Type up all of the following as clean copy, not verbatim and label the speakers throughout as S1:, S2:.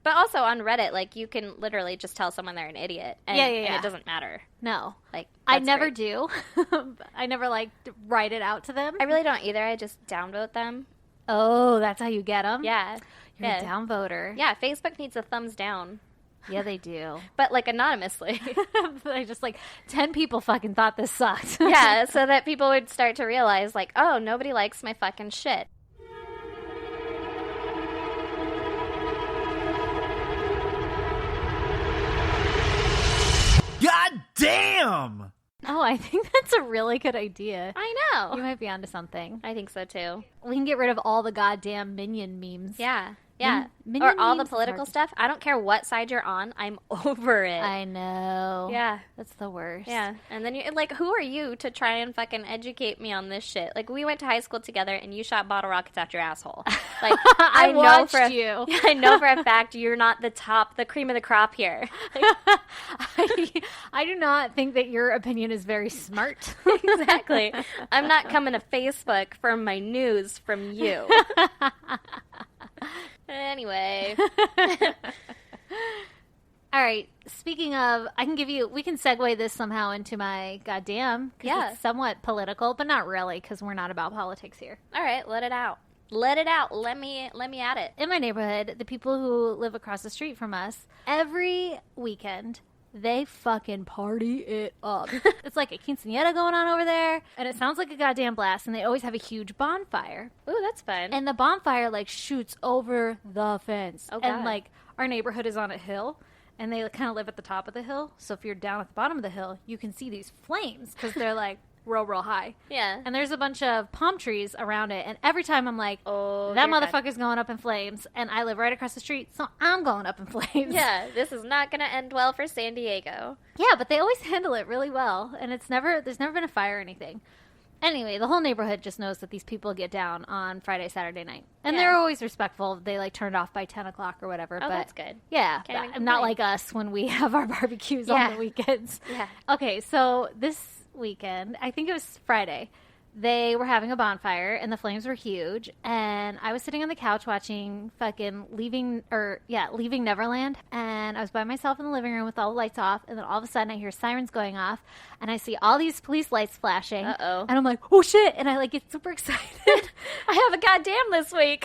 S1: But also on Reddit, like, you can literally just tell someone they're an idiot. And, and it doesn't matter.
S2: No.
S1: Like,
S2: I never do. I never, like, write it out to them.
S1: I really don't either. I just downvote them.
S2: Oh, that's how you get them?
S1: Yeah.
S2: You're a downvoter.
S1: Yeah, Facebook needs a thumbs down.
S2: Yeah, they do.
S1: But, like, anonymously.
S2: They just, like, 10 people fucking thought this sucked.
S1: Yeah, so that people would start to realize, like, oh, nobody likes my fucking shit.
S3: God damn!
S2: Oh, I think that's a really good idea.
S1: I know.
S2: You might be onto something.
S1: I think so, too.
S2: We can get rid of all the goddamn Minion memes.
S1: Yeah. Yeah.
S2: Minion
S1: or all the
S2: memes
S1: political stuff. I don't care what side you're on. I'm over it.
S2: I know.
S1: Yeah.
S2: That's the worst.
S1: Yeah. And then, like, who are you to try and fucking educate me on this shit? Like, we went to high school together and you shot bottle rockets out your asshole. Like,
S2: I watched you.
S1: I know for a fact you're not the cream of the crop here. Like,
S2: I do not think that your opinion is very smart.
S1: Exactly. I'm not coming to Facebook for my news from you. Anyway.
S2: All right. Speaking of, we can segue this somehow into my goddamn.
S1: Yeah.
S2: It's somewhat political, but not really because we're not about politics here.
S1: All right. Let it out. Let it out. Let me at it.
S2: In my neighborhood, the people who live across the street from us, every weekend, they fucking party it up. It's like a quinceañera going on over there, and it sounds like a goddamn blast, and they always have a huge bonfire.
S1: Ooh, that's fun.
S2: And the bonfire, like, shoots over the fence.
S1: Oh, God.
S2: And, like, our neighborhood is on a hill, and they kind of live at the top of the hill. So if you're down at the bottom of the hill, you can see these flames, because they're, like, real high.
S1: Yeah.
S2: And there's a bunch of palm trees around it, and every time I'm like,
S1: oh,
S2: that motherfucker's going up in flames, and I live right across the street, so I'm going up in flames.
S1: Yeah, this is not going to end well for San Diego.
S2: Yeah, but they always handle it really well, and there's never been a fire or anything. Anyway, the whole neighborhood just knows that these people get down on Friday, Saturday night. And they're always respectful. They, like, turn it off by 10 o'clock or whatever.
S1: Oh,
S2: but
S1: that's good.
S2: Yeah.
S1: Can't
S2: Not like us when we have our barbecues on the weekends.
S1: Yeah.
S2: Okay, so this weekend, I think it was Friday, they were having a bonfire, and the flames were huge, and I was sitting on the couch watching fucking Leaving Neverland, and I was by myself in the living room with all the lights off, and then all of a sudden I hear sirens going off, and I see all these police lights flashing,
S1: Uh-oh.
S2: and I'm like, oh shit, and I, like, get super excited.
S1: I have a goddamn this week.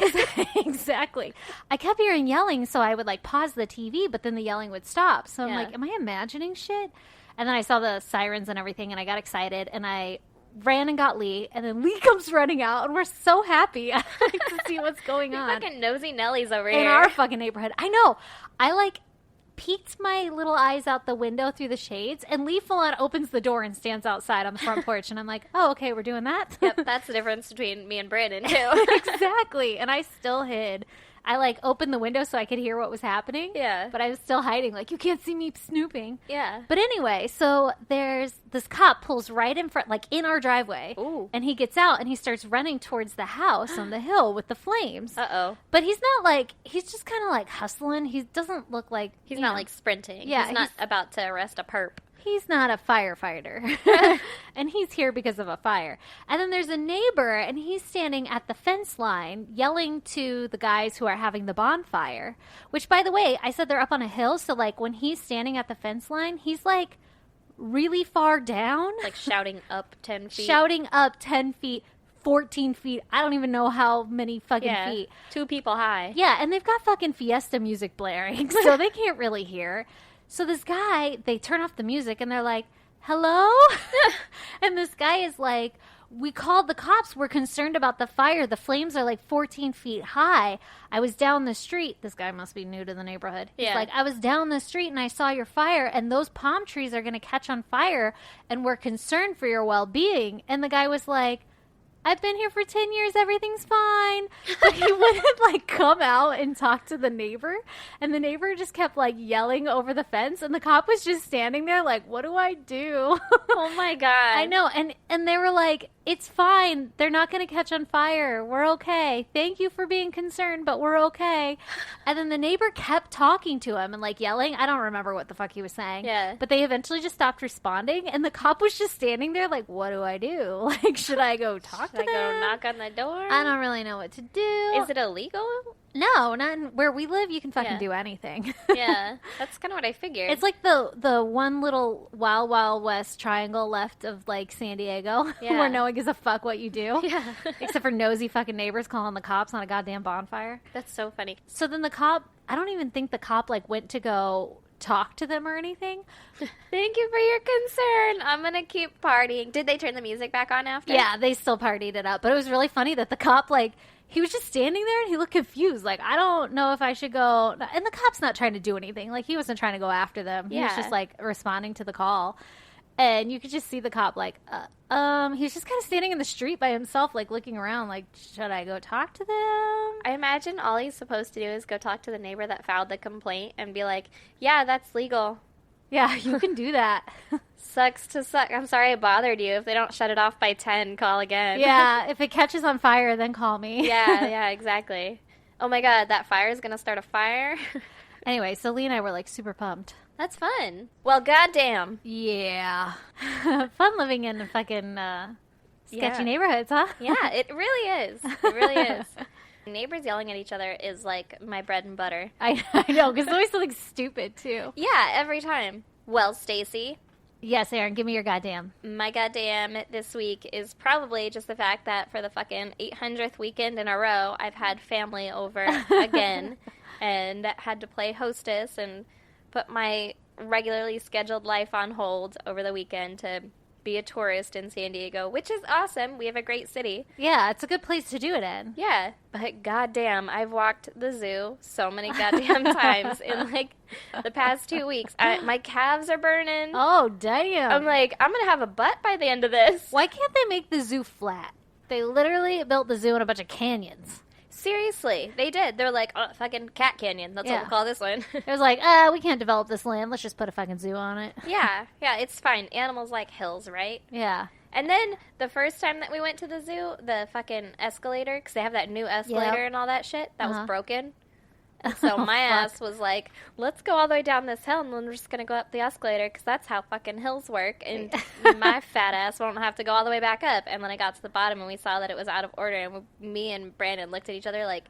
S2: Exactly. I kept hearing yelling, so I would, like, pause the TV, but then the yelling would stop, so I'm like, am I imagining shit? And then I saw the sirens and everything, and I got excited, and I ran and got Lee, and then Lee comes running out, and we're so happy to see what's going on.
S1: Fucking nosy Nellies over here.
S2: In our fucking neighborhood. I know. I, like, peeked my little eyes out the window through the shades, and Lee full on opens the door and stands outside on the front porch, and I'm like, oh, okay, we're doing that?
S1: Yep, that's the difference between me and Brandon, too.
S2: Exactly. And I still hid. I, like, opened the window so I could hear what was happening.
S1: Yeah.
S2: But I was still hiding. Like, you can't see me snooping.
S1: Yeah.
S2: But anyway, so there's this cop pulls right in front, like, in our driveway.
S1: Ooh.
S2: And he gets out and he starts running towards the house on the hill with the flames.
S1: Uh-oh.
S2: But he's not, like, he's just kind of, like, hustling. He doesn't look like...
S1: He's not, like, sprinting.
S2: Yeah,
S1: He's not about to arrest a perp.
S2: He's not a firefighter. And he's here because of a fire. And then there's a neighbor, and he's standing at the fence line yelling to the guys who are having the bonfire. Which, by the way, I said they're up on a hill, so, like, when he's standing at the fence line, he's, like, really far down.
S1: Like, shouting up 10 feet.
S2: Shouting up 10 feet, 14 feet. I don't even know how many fucking feet.
S1: 2 people high.
S2: Yeah, and they've got fucking Fiesta music blaring, so they can't really hear. So this guy, they turn off the music, and they're like, hello? And this guy is like, we called the cops. We're concerned about the fire. The flames are like 14 feet high. I was down the street. This guy must be new to the neighborhood. He's like, I was down the street, and I saw your fire, and those palm trees are going to catch on fire, and we're concerned for your well-being. And the guy was like, I've been here for 10 years. Everything's fine. But he wouldn't, like, come out and talk to the neighbor. And the neighbor just kept, like, yelling over the fence. And the cop was just standing there like, what do I do?
S1: Oh, my God.
S2: I know. And they were like, it's fine. They're not going to catch on fire. We're okay. Thank you for being concerned, but we're okay. And then the neighbor kept talking to him and, like, yelling. I don't remember what the fuck he was saying.
S1: Yeah.
S2: But they eventually just stopped responding. And the cop was just standing there like, what do I do? Like, should I go talk to them?
S1: Should I go knock on the door?
S2: I don't really know what to do.
S1: Is it illegal?
S2: No, not in, where we live. You can fucking
S1: Yeah.
S2: do anything.
S1: Yeah, that's kind of what I figured.
S2: It's like the one little Wild Wild West triangle left of like San Diego,
S1: Yeah.
S2: where no one gives a fuck what you do,
S1: yeah,
S2: except for nosy fucking neighbors calling the cops on a goddamn bonfire.
S1: that's so funny.
S2: So then the cop, I don't even think the cop like went to go talk to them or anything.
S1: Thank you for your concern. I'm gonna keep partying. Did they turn the music back on after?
S2: Yeah, they still partied it up, but it was really funny that the cop like he was just standing there and he looked confused. Like, I don't know if I should go. And the cop's not trying to do anything. Like, he wasn't trying to go after them. He was
S1: Yeah.
S2: just like responding to the call. And you could just see the cop like, he was just kind of standing in the street by himself, like looking around, like, should I go talk to them?
S1: I imagine all he's supposed to do is go talk to the neighbor that filed the complaint and be like, "Yeah, that's legal.
S2: Yeah, you can do that.
S1: Sucks to suck. I'm sorry I bothered you. If they don't shut it off by 10, call again."
S2: Yeah, if it catches on fire, then call me.
S1: yeah, exactly. Oh my god, that fire is gonna start a fire.
S2: Anyway, so Lee and I were like super pumped.
S1: That's fun. Well, goddamn.
S2: Yeah. Fun living in fucking sketchy
S1: Yeah.
S2: neighborhoods, huh?
S1: Yeah, it really is. It really is. Neighbors yelling at each other is like my bread and butter.
S2: I know, because it's always something stupid, too.
S1: Yeah, every time. Well, Stacy,
S2: Yes, Aaron, give me your goddamn.
S1: my goddamn this week is probably just the fact that for the fucking 800th weekend in a row, I've had family over again and had to play hostess and put my regularly scheduled life on hold over the weekend to be a tourist in San Diego, which is awesome. We have a great city.
S2: Yeah, it's a good place to do it in.
S1: Yeah, but goddamn, I've walked the zoo so many goddamn times in like the past 2 weeks. My calves are burning.
S2: Oh, damn.
S1: I'm like, I'm gonna have a butt by the end of this.
S2: Why can't they make the zoo flat? They literally built the zoo in a bunch of canyons.
S1: Seriously, they did. They're like, oh, fucking Cat Canyon. That's
S2: Yeah.
S1: what we'll call this one.
S2: It was like, we can't develop this land. Let's just put a fucking zoo on it.
S1: yeah, it's fine. Animals like hills, right?
S2: Yeah.
S1: And then the first time that we went to the zoo, the fucking escalator, because they have that new escalator
S2: Yep.
S1: and all that shit, that
S2: Uh-huh.
S1: was broken. And so
S2: Oh,
S1: my
S2: fuck.
S1: ass was like, let's go all the way down this hill and then we're just going to go up the escalator because that's how fucking hills work. And my fat ass won't have to go all the way back up. And then I got to the bottom and we saw that it was out of order. And me and Brandon looked at each other like,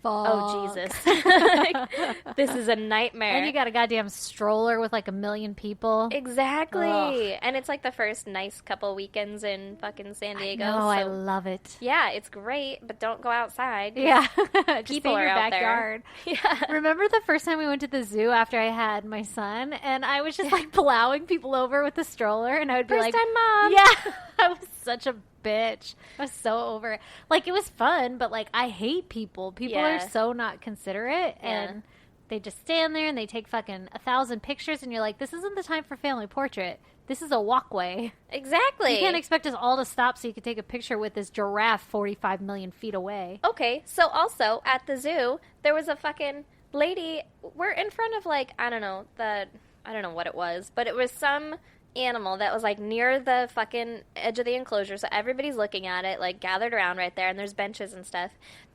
S1: oh,
S2: Fuck.
S1: Jesus. Like, this is a nightmare.
S2: And you got a goddamn stroller with like 1 million people.
S1: Exactly.
S2: Ugh.
S1: And it's like the first nice couple weekends in fucking San Diego.
S2: No, I
S1: so
S2: love it.
S1: yeah, it's great, but don't go outside.
S2: Yeah. Just
S1: People
S2: stay in
S1: are
S2: your
S1: out
S2: backyard.
S1: there. Yeah.
S2: Remember the first time we went to the zoo after I had my son, and I was just like plowing people over with the stroller, and I would be
S1: First
S2: like,
S1: time mom.
S2: "Yeah, I was such a bitch. I was so over it. Like it was fun, but like I hate people. People
S1: Yeah.
S2: are so not considerate,
S1: Yeah.
S2: and they just stand there and they take fucking 1,000 pictures, and you're like, this isn't the time for family portrait. This is a walkway.
S1: Exactly.
S2: You can't expect us all to stop so you can take a picture with this giraffe 45 million feet away."
S1: Okay, so also at the zoo, there was a fucking lady. We're in front of like I don't know what it was, but it was some animal that was like near the fucking edge of the enclosure, so everybody's looking at it, like gathered around right there, and there's benches and stuff.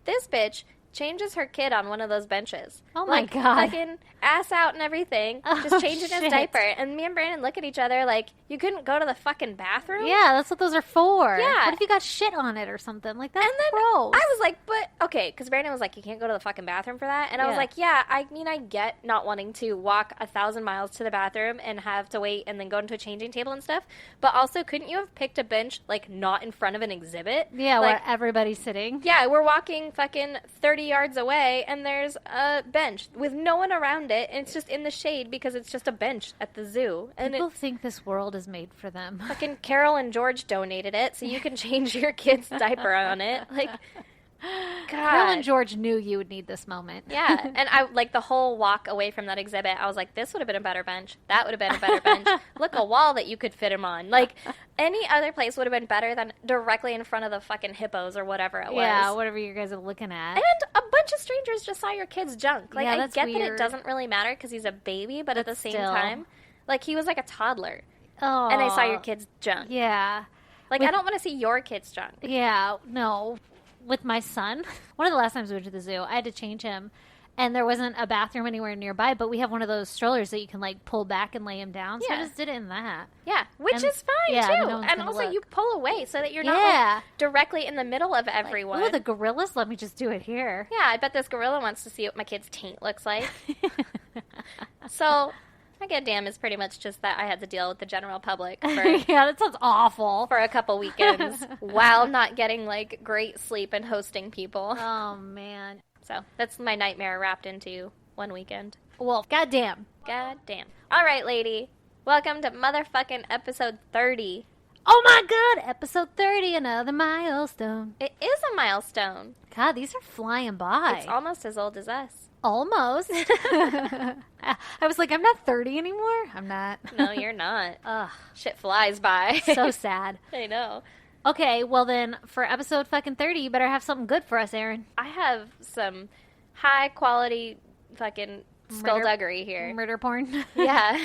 S1: This bitch changes her kid on one of those benches.
S2: Oh my
S1: Like,
S2: God.
S1: Fucking ass out and everything,
S2: Oh,
S1: just changing his
S2: shit.
S1: diaper. And me and Brandon look at each other like, you couldn't go to the fucking bathroom?
S2: Yeah, that's what those are for.
S1: Yeah.
S2: What if you got shit on it or something? Like, that's
S1: And then
S2: gross.
S1: I was like, but okay, because Brandon was like, you can't go to the fucking bathroom for that. And I was
S2: Yeah.
S1: like, yeah, I mean, I get not wanting to walk 1,000 miles to the bathroom and have to wait and then go into a changing table and stuff. But also, couldn't you have picked a bench like not in front of an exhibit?
S2: Yeah,
S1: like,
S2: where everybody's sitting.
S1: yeah, we're walking fucking 30 yards away and there's a bench with no one around it. And it's just in the shade because it's just a bench at the zoo. And
S2: People think this world is made for them.
S1: fucking Carol and George donated it so you can change your kid's diaper on it. Like, God.
S2: Carol and George knew you would need this moment.
S1: Yeah, and I like the whole walk away from that exhibit. I was like, this would have been a better bench. That would have been a better bench. Look, a wall that you could fit him on. Like any other place would have been better than directly in front of the fucking hippos or whatever it was.
S2: Yeah, whatever you guys are looking at.
S1: And a bunch of strangers just saw your kid's junk. Like
S2: Yeah,
S1: I
S2: that's
S1: get that it
S2: weird.
S1: doesn't really matter because he's a baby, but at the same
S2: still.
S1: time, like he was like a toddler,
S2: Oh,
S1: and I saw your kid's junk.
S2: Yeah,
S1: Like I don't want to see your kid's junk.
S2: yeah. No, with my son, one of the last times we went to the zoo, I had to change him, and there wasn't a bathroom anywhere nearby, but we have one of those strollers that you can, like, pull back and lay him down. So I
S1: Yeah.
S2: just did it in that.
S1: Yeah, which
S2: And-
S1: is fine,
S2: yeah,
S1: too.
S2: no one's
S1: And
S2: gonna
S1: also,
S2: look.
S1: you pull away so that you're not
S2: Yeah.
S1: like, directly in the middle of
S2: Like,
S1: everyone.
S2: ooh, the gorillas, let me just do it here.
S1: Yeah, I bet this gorilla wants to see what my kid's taint looks like. So, my goddamn is pretty much just that I had to deal with the general public for
S2: Yeah, that sounds awful.
S1: for a couple weekends while not getting like great sleep and hosting people.
S2: Oh, man.
S1: So that's my nightmare wrapped into one weekend.
S2: Well, goddamn.
S1: God damn. All right, lady. Welcome to motherfucking episode 30.
S2: Oh, my God. Episode 30, another milestone.
S1: It is a milestone.
S2: God, these are flying by.
S1: It's almost as old as us.
S2: Almost. I was like, I'm not 30 anymore. I'm not.
S1: No, you're not.
S2: Ugh,
S1: Shit flies by.
S2: so sad.
S1: I know.
S2: Okay, well then, for episode fucking 30, you better have something good for us, Aaron.
S1: I have some high quality fucking skullduggery here.
S2: Murder porn.
S1: Yeah.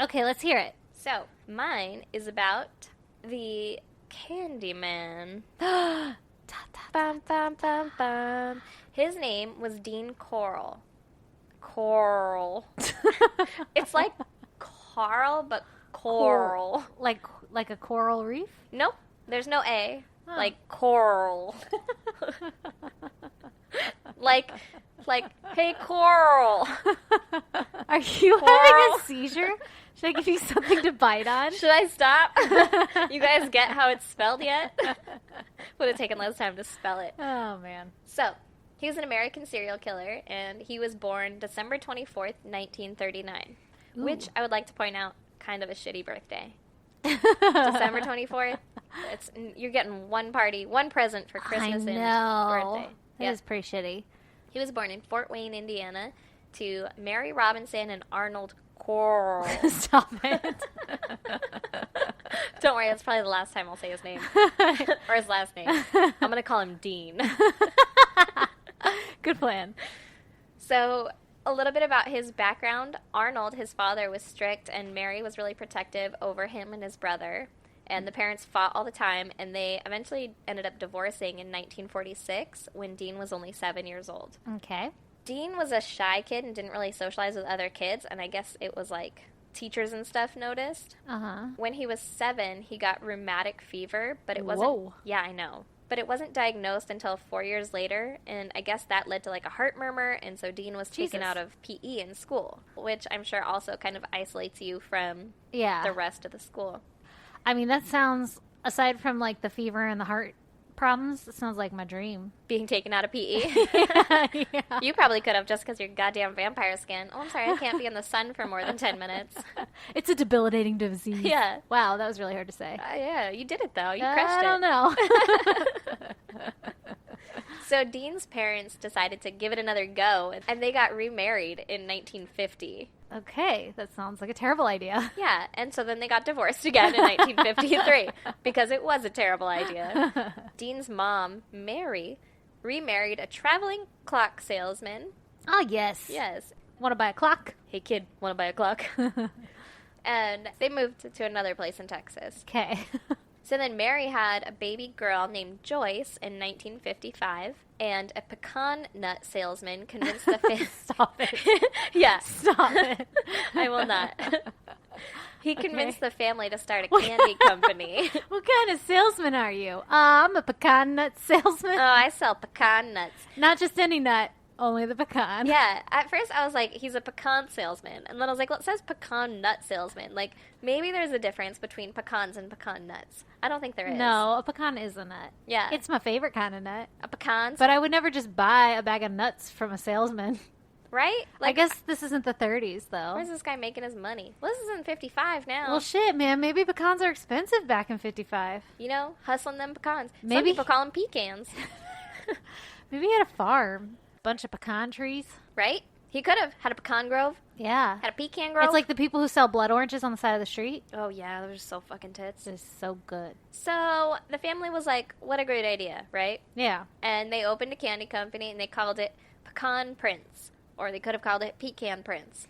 S2: Okay, let's hear it.
S1: So, mine is about the Candyman. Bum, bum, bum, bum. His name was Dean Coral. Coral. It's like Carl, but coral.
S2: like a coral reef?
S1: Nope, there's no A.
S2: Huh.
S1: Like coral. like, hey, coral.
S2: Are you
S1: Coral.
S2: having a seizure? Should I give you something to bite on?
S1: Should I stop? You guys get how it's spelled yet? Would have taken less time to spell it.
S2: Oh, man.
S1: So, he was an American serial killer, and he was born December 24th, 1939,
S2: Ooh.
S1: which I would like to point out, kind of a shitty birthday. December 24th, you're getting one party, one present for Christmas
S2: I
S1: and
S2: know.
S1: birthday.
S2: That
S1: Yeah.
S2: is pretty shitty.
S1: He was born in Fort Wayne, Indiana, to Mary Robinson and Arnold Coral.
S2: Stop it.
S1: Don't worry, that's probably the last time I'll say his name. Or his last name. I'm going to call him Dean.
S2: Good plan.
S1: So, a little bit about his background. Arnold, his father, was strict, and Mary was really protective over him and his brother. And the parents fought all the time, and they eventually ended up divorcing in 1946 when Dean was only 7 years old.
S2: Okay.
S1: Dean was a shy kid and didn't really socialize with other kids, and I guess it was like teachers and stuff noticed.
S2: Uh-huh.
S1: When he was 7, he got rheumatic fever, but it wasn't...
S2: Whoa.
S1: Yeah, I know. But it wasn't diagnosed until 4 years later, and I guess that led to like a heart murmur, and so Dean was taken
S2: Jesus.
S1: out of PE in school, which I'm sure also kind of isolates you from
S2: Yeah.
S1: the rest of the school.
S2: I mean, that sounds, aside from, like, the fever and the heart problems, it sounds like my dream.
S1: Being taken out of PE.
S2: Yeah.
S1: You probably could have just because you're goddamn vampire skin. Oh, I'm sorry, I can't be in the sun for more than 10 minutes.
S2: It's a debilitating disease.
S1: Yeah.
S2: Wow, that was really hard to say.
S1: Yeah, you did it though. You crushed
S2: I don't know.
S1: it. So Dean's parents decided to give it another go, and they got remarried in 1950.
S2: Okay, that sounds like a terrible idea.
S1: Yeah, and so then they got divorced again in 1953 because it was a terrible idea. Dean's mom, Mary, remarried a traveling clock salesman.
S2: Oh, yes.
S1: Yes.
S2: Want to buy a clock?
S1: Hey kid, want to buy a clock? And they moved to another place in Texas.
S2: Okay.
S1: So then Mary had a baby girl named Joyce in 1955, and a pecan nut salesman convinced the family...
S2: Stop it.
S1: Yeah.
S2: Stop it.
S1: I will not. He convinced
S2: Okay.
S1: the family to start a candy company.
S2: What kind of salesman are you? I'm a pecan nut salesman.
S1: Oh, I sell pecan nuts.
S2: Not just any nut, only the pecan.
S1: Yeah, at first I was like, he's a pecan salesman. And then I was like, well, it says pecan nut salesman. Like, maybe there's a difference between pecans and pecan nuts. I don't think there is.
S2: No, a pecan is a nut.
S1: Yeah.
S2: It's my favorite kind of nut.
S1: a pecan,
S2: But I would never just buy a bag of nuts from a salesman.
S1: right?
S2: I guess this isn't the 30s, though.
S1: Where's this guy making his money? Well, this is in 55 now.
S2: Well, shit, man. Maybe pecans are expensive back in 55.
S1: You know, hustling them pecans. Some
S2: Maybe-
S1: people call them pecans,
S2: Maybe he had a farm. Bunch of pecan trees.
S1: right? He could have had a pecan grove,
S2: Yeah.
S1: had a pecan grove.
S2: It's like the people who sell blood oranges on the side of the street.
S1: oh yeah, those are so fucking tits.
S2: It's so good.
S1: So the family was like, what a great idea, right?
S2: Yeah.
S1: And they opened a candy company and they called it Pecan Prince. Or they could have called it Pecan Prince.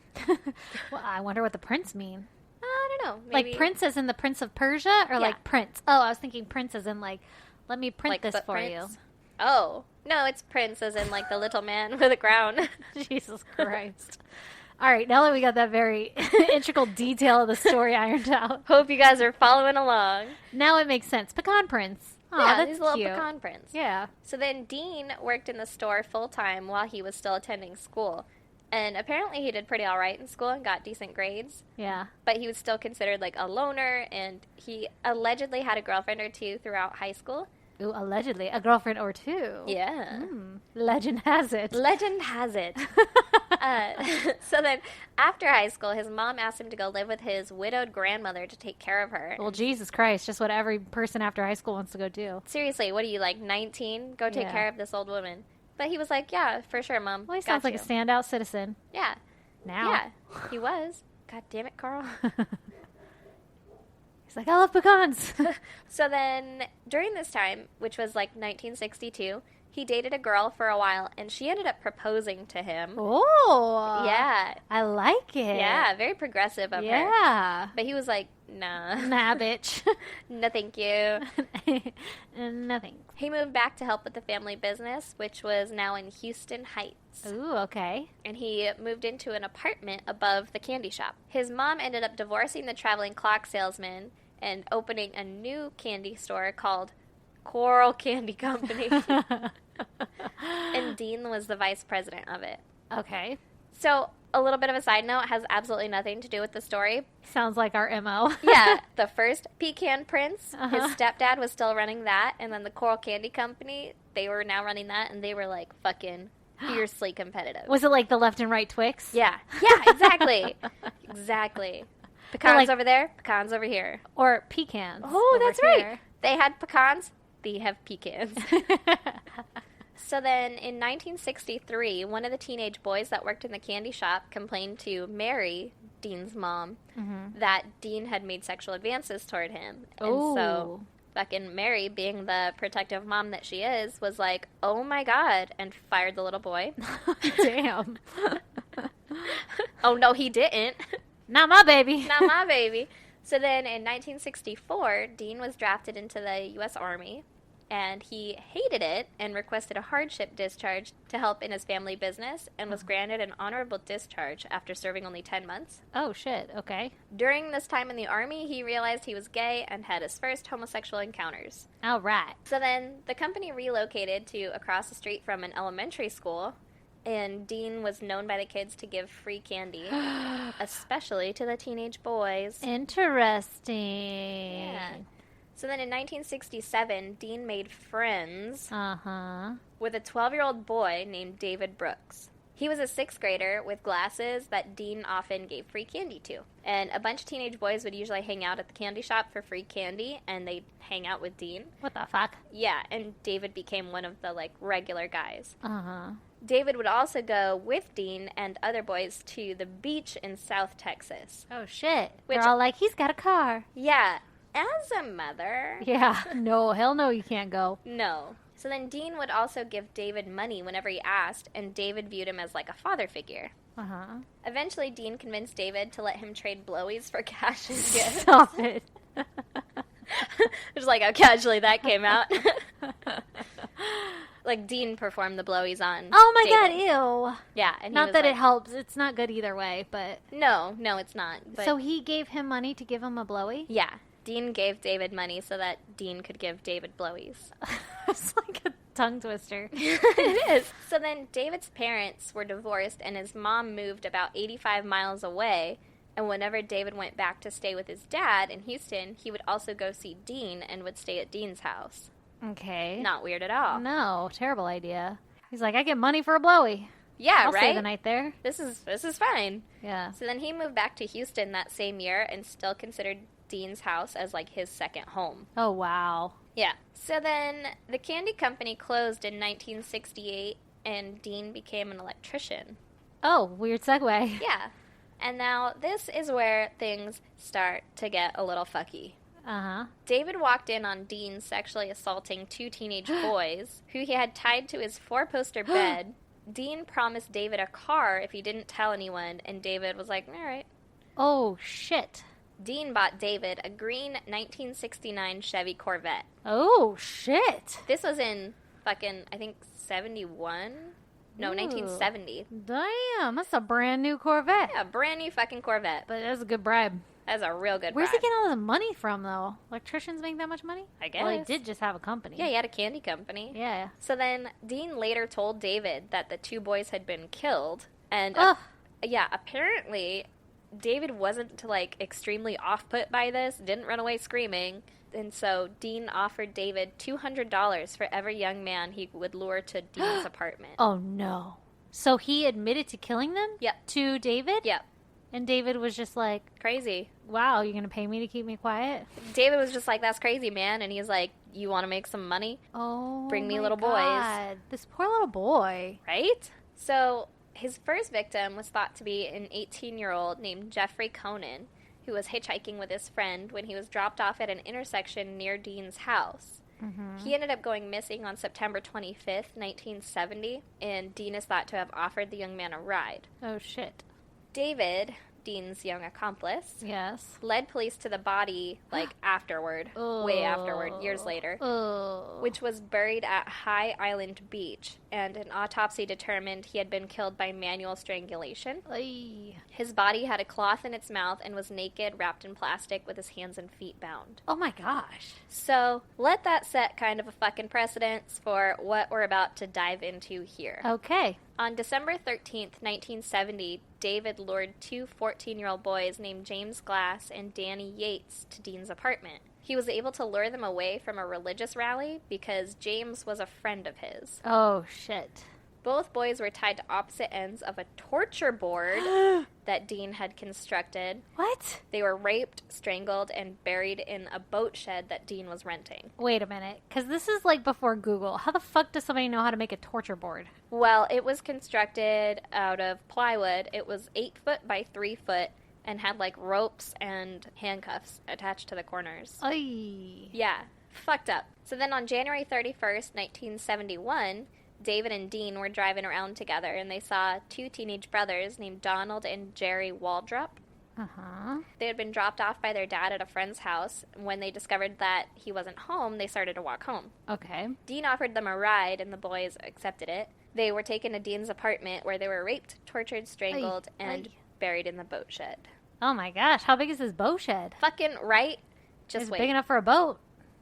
S2: Well, I wonder what the prince mean.
S1: I don't know. Maybe
S2: Like prince as in the Prince of Persia, or
S1: Yeah.
S2: like prince? Oh, I was thinking prince as in like, let me print
S1: like
S2: this for you.
S1: footprints. Oh. No, it's Prince, as in, like, the little man with a crown.
S2: Jesus Christ. All right, now that we got that very integral detail of the story ironed out,
S1: Hope you guys are following along.
S2: now it makes sense. Pecan Prince. Oh,
S1: Yeah,
S2: that's
S1: he's a little
S2: cute.
S1: pecan prince.
S2: Yeah.
S1: So then Dean worked in the store full-time while he was still attending school. And apparently he did pretty all right in school and got decent grades.
S2: Yeah.
S1: But he was still considered, like, a loner, and he allegedly had a girlfriend or two throughout high school.
S2: Ooh, allegedly. A girlfriend or two.
S1: Yeah.
S2: Legend has it.
S1: Legend has it. So then, after high school, his mom asked him to go live with his widowed grandmother to take care of her.
S2: Well, Jesus Christ, just what every person after high school wants to go do.
S1: Seriously, what are you, like, 19? Go take
S2: Yeah.
S1: care of this old woman. But he was like, yeah, for sure, Mom.
S2: Well, he
S1: Got
S2: sounds like
S1: you.
S2: a standout citizen.
S1: Yeah.
S2: Now.
S1: Yeah, he was. God damn it, Carl.
S2: He's like, I love pecans.
S1: So then, during this time, which was like 1962, he dated a girl for a while, and she ended up proposing to him.
S2: Oh.
S1: Yeah.
S2: I like it.
S1: Yeah, very progressive of her.
S2: Yeah.
S1: But he was like, nah.
S2: Nah, bitch.
S1: No, thank you.
S2: Nothing.
S1: He moved back to help with the family business, which was now in Houston Heights.
S2: Ooh, okay.
S1: And he moved into an apartment above the candy shop. His mom ended up divorcing the traveling clock salesman and opening a new candy store called Coral Candy Company. And Dean was the vice president of it.
S2: Okay.
S1: So, a little bit of a side note, has absolutely nothing to do with the story.
S2: Sounds like our MO.
S1: Yeah, the first Pecan Prince,
S2: Uh-huh.
S1: his stepdad was still running that, and then the Coral Candy Company, they were now running that, and they were like fucking fiercely competitive.
S2: Was it like the left and right Twix?
S1: Yeah, exactly. Exactly. Pecans
S2: like-
S1: over there, pecans over here.
S2: Or pecans.
S1: Oh,
S2: over
S1: that's right.
S2: here.
S1: They had pecans, they have pecans. So then in 1963, one of the teenage boys that worked in the candy shop complained to Mary, Dean's mom, that Dean had made sexual advances toward him. And so
S2: Ooh.
S1: fucking Mary, being the protective mom that she is, was like, oh my God, and fired the little boy.
S2: Damn.
S1: Oh no, he didn't.
S2: Not my baby.
S1: Not my baby. So then in 1964, Dean was drafted into the U.S. Army, and he hated it and requested a hardship discharge to help in his family business and was granted an honorable discharge after serving only 10 months.
S2: Oh, shit. Okay.
S1: During this time in the Army, he realized he was gay and had his first homosexual encounters.
S2: All right.
S1: So then the company relocated to across the street from an elementary school, and Dean was known by the kids to give free candy, especially to the teenage boys.
S2: Interesting.
S1: Yeah. So then in 1967, Dean made friends
S2: Uh-huh.
S1: with a 12-year-old boy named David Brooks. He was a sixth grader with glasses that Dean often gave free candy to. And a bunch of teenage boys would usually hang out at the candy shop for free candy, and they'd hang out with Dean.
S2: What the fuck?
S1: Yeah, and David became one of the, like, regular guys.
S2: Uh-huh.
S1: David would also go with Dean and other boys to the beach in South Texas.
S2: Oh, shit.
S1: Which-
S2: They're all like, he's got a car.
S1: Yeah, as a mother,
S2: Yeah. No, hell no, you can't go.
S1: no. So then Dean would also give David money whenever he asked, and David viewed him as like a father figure.
S2: Uh-huh.
S1: Eventually, Dean convinced David to let him trade blowies for cash and gifts.
S2: Stop it.
S1: Just like how casually that came out. Like, Dean performed the blowies on
S2: Oh my
S1: David.
S2: God, ew.
S1: Yeah, and he
S2: Not
S1: was
S2: that
S1: like,
S2: it helps. It's not good either way, but...
S1: No, it's not. But
S2: So he gave him money to give him a blowy?
S1: yeah, Dean gave David money so that Dean could give David blowies.
S2: It's like a tongue twister.
S1: It is. So then David's parents were divorced, and his mom moved about 85 miles away. And whenever David went back to stay with his dad in Houston, he would also go see Dean and would stay at Dean's house.
S2: Okay.
S1: Not weird at all.
S2: No, terrible idea. He's like, I get money for a blowy.
S1: Yeah,
S2: I'll
S1: right?
S2: stay the night there.
S1: This is fine.
S2: Yeah.
S1: So then he moved back to Houston that same year and still considered Dean's house as like his second home.
S2: Oh, wow.
S1: Yeah. So then the candy company closed in 1968 and Dean became an electrician.
S2: Oh, weird segue.
S1: Yeah. And now this is where things start to get a little fucky.
S2: Uh-huh.
S1: David walked in on Dean sexually assaulting two teenage boys who he had tied to his four-poster bed. Dean promised David a car if he didn't tell anyone, and David was like, all right.
S2: Oh, shit.
S1: Dean bought David a green 1969 Chevy Corvette.
S2: Oh, shit.
S1: This was in fucking, I think, 71? No,
S2: Ooh.
S1: 1970.
S2: Damn, that's a brand new Corvette.
S1: Yeah, brand new fucking Corvette.
S2: But that's a good bribe.
S1: That's a real good
S2: Where's
S1: bribe.
S2: he getting all the money from, though? Electricians make that much money?
S1: I guess.
S2: Well, he did just have a company.
S1: Yeah, he had a candy company.
S2: Yeah.
S1: So then Dean later told David that the two boys had been killed. And
S2: Ugh.
S1: yeah, apparently David wasn't like extremely off-put by this, didn't run away screaming. And so Dean offered David $200 for every young man he would lure to Dean's apartment.
S2: Oh, no. So he admitted to killing them?
S1: Yep.
S2: To David?
S1: Yep.
S2: And David was just like,
S1: Crazy.
S2: wow, you're going to pay me to keep me quiet?
S1: David was just like, that's crazy, man. And he's like, you want to make some money?
S2: Oh,
S1: Bring me
S2: my
S1: little boys.
S2: God. This poor little boy.
S1: Right? So his first victim was thought to be an 18-year-old named Jeffrey Conan, who was hitchhiking with his friend when he was dropped off at an intersection near Dean's house.
S2: Mm-hmm.
S1: He ended up going missing on September 25th, 1970, and Dean is thought to have offered the young man a ride.
S2: Oh, shit.
S1: David, Dean's young accomplice,
S2: Yes.
S1: led police to the body, like, afterward, way afterward, years later,
S2: Oh.
S1: which was buried at High Island Beach, and an autopsy determined he had been killed by manual strangulation.
S2: Ay.
S1: His body had a cloth in its mouth and was naked, wrapped in plastic, with his hands and feet bound.
S2: Oh, my gosh.
S1: So, let that set kind of a fucking precedence for what we're about to dive into here.
S2: Okay.
S1: On December 13th, 1970, David lured two 14-year-old boys named James Glass and Danny Yates to Dean's apartment. He was able to lure them away from a religious rally because James was a friend of his.
S2: Oh, shit.
S1: Both boys were tied to opposite ends of a torture board that Dean had constructed.
S2: What?
S1: They were raped, strangled, and buried in a boat shed that Dean was renting.
S2: Wait a minute. Because this is like before Google. How the fuck does somebody know how to make a torture board?
S1: Well, it was constructed out of plywood. It was 8 foot by 3 foot and had like ropes and handcuffs attached to the corners.
S2: Ay.
S1: Yeah, fucked up. So then on January 31st, 1971, David and Dean were driving around together and they saw two teenage brothers named Donald and Jerry Waldrop.
S2: Uh-huh.
S1: They had been dropped off by their dad at a friend's house. When they discovered that he wasn't home, they started to walk home.
S2: Okay.
S1: Dean offered them a ride, and the boys accepted it. They were taken to Dean's apartment, where they were raped, tortured, strangled,
S2: Ay,
S1: and
S2: ay.
S1: buried in the boat shed.
S2: Oh, my gosh. How big is this boat shed?
S1: Fucking right? Just
S2: It's
S1: wait.
S2: big enough for a boat.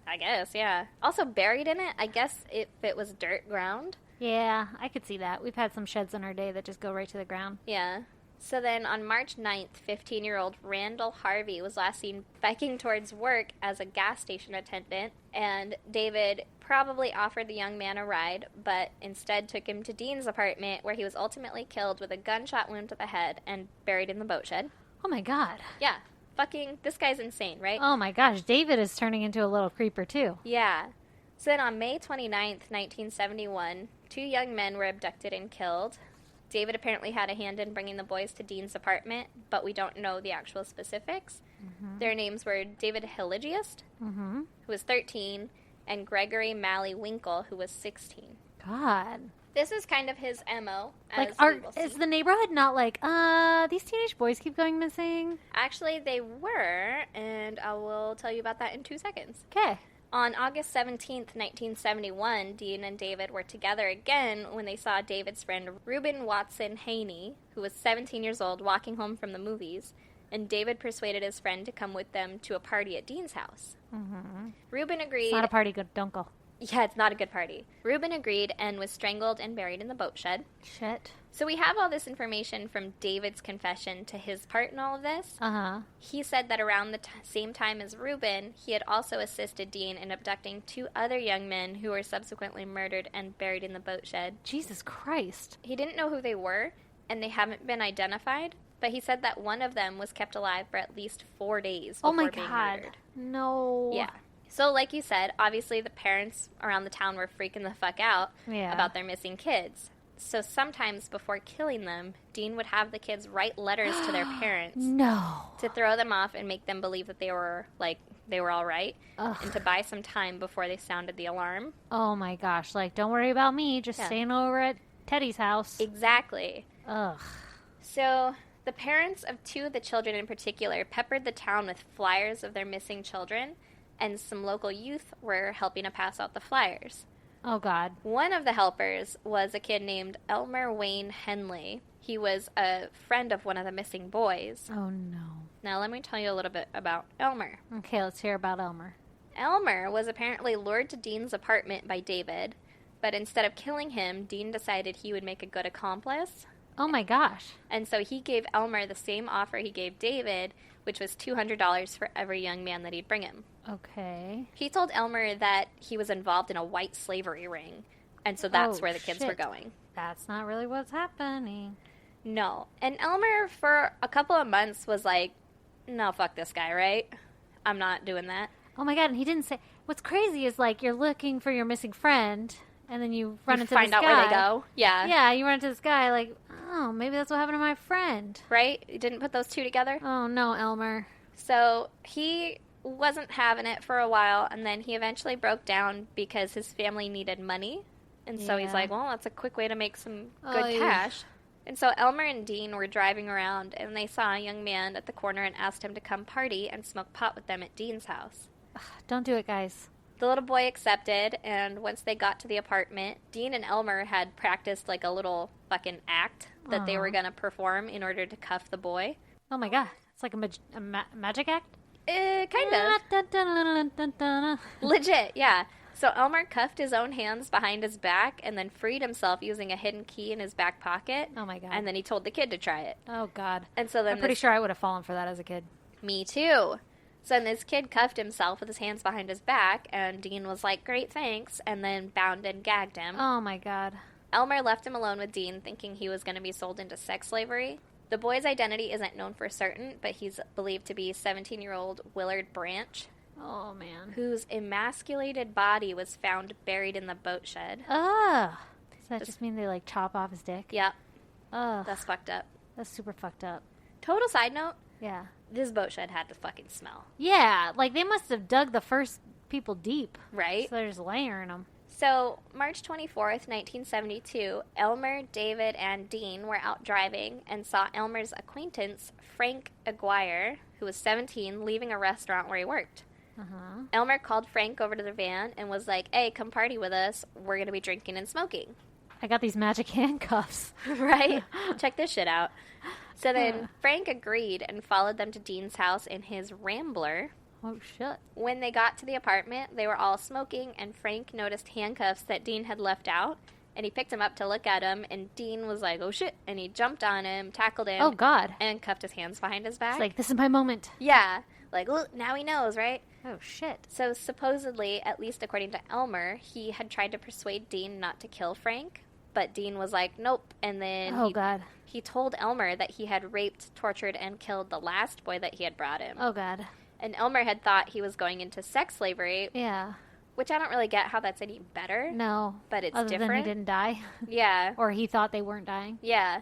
S1: I guess, yeah. Also, buried in it, I guess if it was dirt ground.
S2: Yeah, I could see that. We've had some sheds in our day that just go right to the ground.
S1: Yeah. So then on March 9th, 15-year-old Randall Harvey was last seen biking towards work as a gas station attendant, and David probably offered the young man a ride, but instead took him to Dean's apartment, where he was ultimately killed with a gunshot wound to the head and buried in the boat shed.
S2: Oh, my God.
S1: Yeah. Fucking, this guy's insane, right?
S2: Oh, my gosh. David is turning into a little creeper, too.
S1: Yeah. So then on May 29th, 1971, two young men were abducted and killed. David apparently had a hand in bringing the boys to Dean's apartment, but we don't know the actual specifics.
S2: Mm-hmm.
S1: Their names were David Hilligiest,
S2: Mm-hmm.
S1: who was 13, and Gregory Malley Winkle, who was 16.
S2: God.
S1: This is kind of his MO,
S2: Like,
S1: as we will see.
S2: is the neighborhood not like, these teenage boys keep going missing?
S1: Actually, they were, and I will tell you about that in 2 seconds.
S2: Okay.
S1: On August 17th, 1971, Dean and David were together again when they saw David's friend Reuben Watson Haney, who was 17 years old, walking home from the movies, and David persuaded his friend to come with them to a party at Dean's house.
S2: Mm-hmm.
S1: Reuben agreed.
S2: It's not a party, good. Don't go.
S1: Yeah, it's not a good party. Reuben agreed and was strangled and buried in the boat shed.
S2: Shit.
S1: So we have all this information from David's confession to his part in all of this.
S2: Uh-huh.
S1: He said that around the same time as Reuben, he had also assisted Dean in abducting two other young men who were subsequently murdered and buried in the boat shed.
S2: Jesus Christ.
S1: He didn't know who they were, and they haven't been identified, but he said that one of them was kept alive for at least 4 days before
S2: Oh my
S1: being
S2: God.
S1: murdered.
S2: No.
S1: Yeah. So, like you said, obviously the parents around the town were freaking the fuck out
S2: Yeah.
S1: about their missing kids. So sometimes before killing them, Dean would have the kids write letters to their parents
S2: No.
S1: to throw them off and make them believe that they were all right,
S2: Ugh.
S1: and to buy some time before they sounded the alarm.
S2: Oh my gosh. Like, don't worry about me. Just
S1: Yeah.
S2: staying over at Teddy's house.
S1: Exactly.
S2: Ugh.
S1: So the parents of two of the children in particular peppered the town with flyers of their missing children, and some local youth were helping to pass out the flyers.
S2: Oh, God.
S1: One of the helpers was a kid named Elmer Wayne Henley. He was a friend of one of the missing boys.
S2: Oh, no.
S1: Now, let me tell you a little bit about Elmer.
S2: Okay, let's hear about Elmer.
S1: Elmer was apparently lured to Dean's apartment by David, but instead of killing him, Dean decided he would make a good accomplice.
S2: Oh, my gosh.
S1: And so he gave Elmer the same offer he gave David, which was $200 for every young man that he'd bring him.
S2: Okay.
S1: He told Elmer that he was involved in a white slavery ring, and so that's
S2: Oh,
S1: where the kids were
S2: shit.
S1: going.
S2: That's not really what's happening.
S1: No. And Elmer, for a couple of months, was like, no, fuck this guy, right? I'm not doing that.
S2: Oh, my God. And he didn't say... What's crazy is, like, you're looking for your missing friend, and then you run into
S1: find
S2: this
S1: out
S2: guy.
S1: where they go. Yeah.
S2: Yeah, you run into this guy, like, oh, maybe that's what happened to my friend.
S1: Right? You didn't put those two together?
S2: Oh, no, Elmer.
S1: So he wasn't having it for a while, and then he eventually broke down because his family needed money. And so he's
S2: Yeah.
S1: like, well, that's a quick way to make some
S2: Oh,
S1: good
S2: yeah.
S1: cash. And so Elmer and Dean were driving around, and they saw a young man at the corner and asked him to come party and smoke pot with them at Dean's house.
S2: Don't do it, guys.
S1: The little boy accepted, and once they got to the apartment, Dean and Elmer had practiced like a little fucking act that they were
S2: Aw.
S1: going to perform in order to cuff the boy.
S2: Oh, my God. It's like a magic act?
S1: Kind of. Legit, yeah. So Elmer cuffed his own hands behind his back and then freed himself using a hidden key in his back pocket.
S2: Oh, my God.
S1: And then he told the kid to try it.
S2: Oh, God.
S1: And so then
S2: I'm pretty sure I would have fallen for that as a kid.
S1: Me too. So then this kid cuffed himself with his hands behind his back, and Dean was like, great, thanks, and then bound and gagged him.
S2: Oh, my God.
S1: Elmer left him alone with Dean, thinking he was going to be sold into sex slavery. The boy's identity isn't known for certain, but he's believed to be 17-year-old Willard Branch,
S2: Oh, man.
S1: whose emasculated body was found buried in the boat shed.
S2: Ugh. Does that just mean they, like, chop off his dick?
S1: Yep,
S2: Ugh.
S1: that's fucked up.
S2: That's super fucked up.
S1: Total side note,
S2: Yeah.
S1: this boat shed had to fucking smell,
S2: Yeah, like, they must have dug the first people deep.
S1: right?
S2: So they're just layering them.
S1: So, March 24th, 1972, Elmer, David, and Dean were out driving and saw Elmer's acquaintance, Frank Aguirre, who was 17, leaving a restaurant where he worked.
S2: Uh-huh.
S1: Elmer called Frank over to the van and was like, hey, come party with us. We're going to be drinking and smoking.
S2: I got these magic handcuffs.
S1: Right? Check this shit out. So then Frank agreed and followed them to Dean's house in his Rambler.
S2: Oh, shit.
S1: When they got to the apartment, they were all smoking, and Frank noticed handcuffs that Dean had left out, and he picked him up to look at him, and Dean was like, oh shit, and he jumped on him, tackled him,
S2: Oh, God.
S1: and cuffed his hands behind his back.
S2: It's like, this is my moment.
S1: Yeah, like, look, now he knows, right?
S2: Oh, shit.
S1: So supposedly, at least according to Elmer, he had tried to persuade Dean not to kill Frank, but Dean was like, nope, and then
S2: Oh, God.
S1: he told Elmer that he had raped, tortured, and killed the last boy that he had brought him.
S2: Oh, God.
S1: And Elmer had thought he was going into sex slavery,
S2: Yeah.
S1: which I don't really get how that's any better.
S2: No.
S1: But it's
S2: Other than he
S1: different.
S2: didn't die.
S1: Yeah,
S2: Or he thought they weren't dying.
S1: yeah.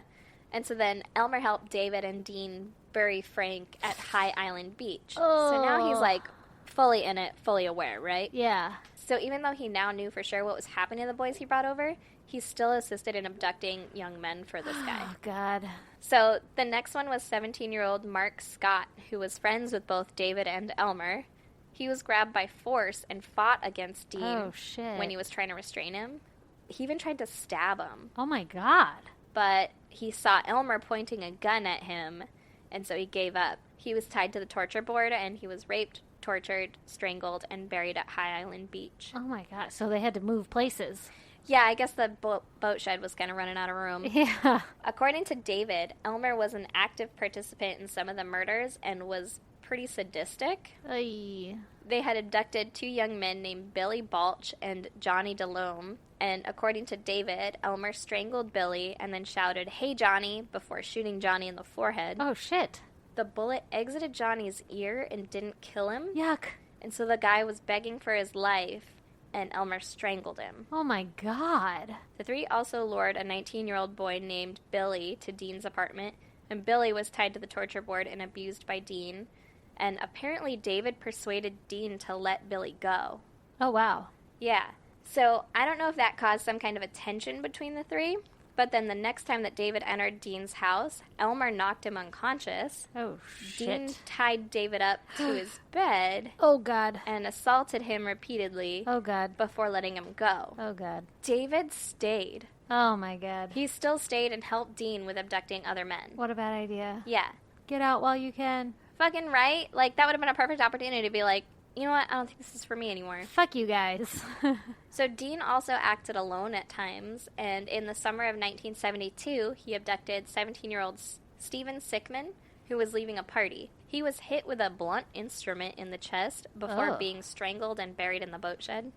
S1: And so then Elmer helped David and Dean bury Frank at High Island Beach. So now he's
S2: Oh.
S1: like fully in it, fully aware, right?
S2: Yeah.
S1: So even though he now knew for sure what was happening to the boys he brought over, he still assisted in abducting young men for this guy.
S2: Oh, God.
S1: So the next one was 17-year-old Mark Scott, who was friends with both David and Elmer. He was grabbed by force and fought against Dean
S2: Oh, shit.
S1: when he was trying to restrain him. He even tried to stab him,
S2: Oh, my God.
S1: but he saw Elmer pointing a gun at him, and so he gave up. He was tied to the torture board, and he was raped, tortured, strangled, and buried at High Island Beach.
S2: Oh, my God. So they had to move places.
S1: Yeah, I guess the boat shed was kind of running out of room.
S2: Yeah.
S1: According to David, Elmer was an active participant in some of the murders and was pretty sadistic.
S2: Ay.
S1: They had abducted two young men named Billy Balch and Johnny DeLome, and according to David, Elmer strangled Billy and then shouted, "Hey, Johnny," before shooting Johnny in the forehead.
S2: Oh, shit.
S1: The bullet exited Johnny's ear and didn't kill him,
S2: Yuck.
S1: and so the guy was begging for his life, and Elmer strangled him.
S2: Oh, my God.
S1: The three also lured a 19-year-old boy named Billy to Dean's apartment, and Billy was tied to the torture board and abused by Dean. And apparently David persuaded Dean to let Billy go.
S2: Oh, wow.
S1: Yeah. So I don't know if that caused some kind of a tension between the three, But then the next time that David entered Dean's house, Elmer knocked him unconscious.
S2: Oh,
S1: Dean
S2: shit.
S1: tied David up to his bed
S2: Oh, God.
S1: and assaulted him repeatedly
S2: Oh, God.
S1: before letting him go.
S2: Oh, God.
S1: David stayed.
S2: Oh, my God.
S1: He still stayed and helped Dean with abducting other men.
S2: What a bad idea.
S1: Yeah.
S2: Get out while you can.
S1: Fucking right. Like, that would have been a perfect opportunity to be like, you know what? I don't think this is for me anymore.
S2: Fuck you guys.
S1: So Dean also acted alone at times, and in the summer of 1972, he abducted 17-year-old Stephen Sickman, who was leaving a party. He was hit with a blunt instrument in the chest before
S2: Oh.
S1: being strangled and buried in the boat shed.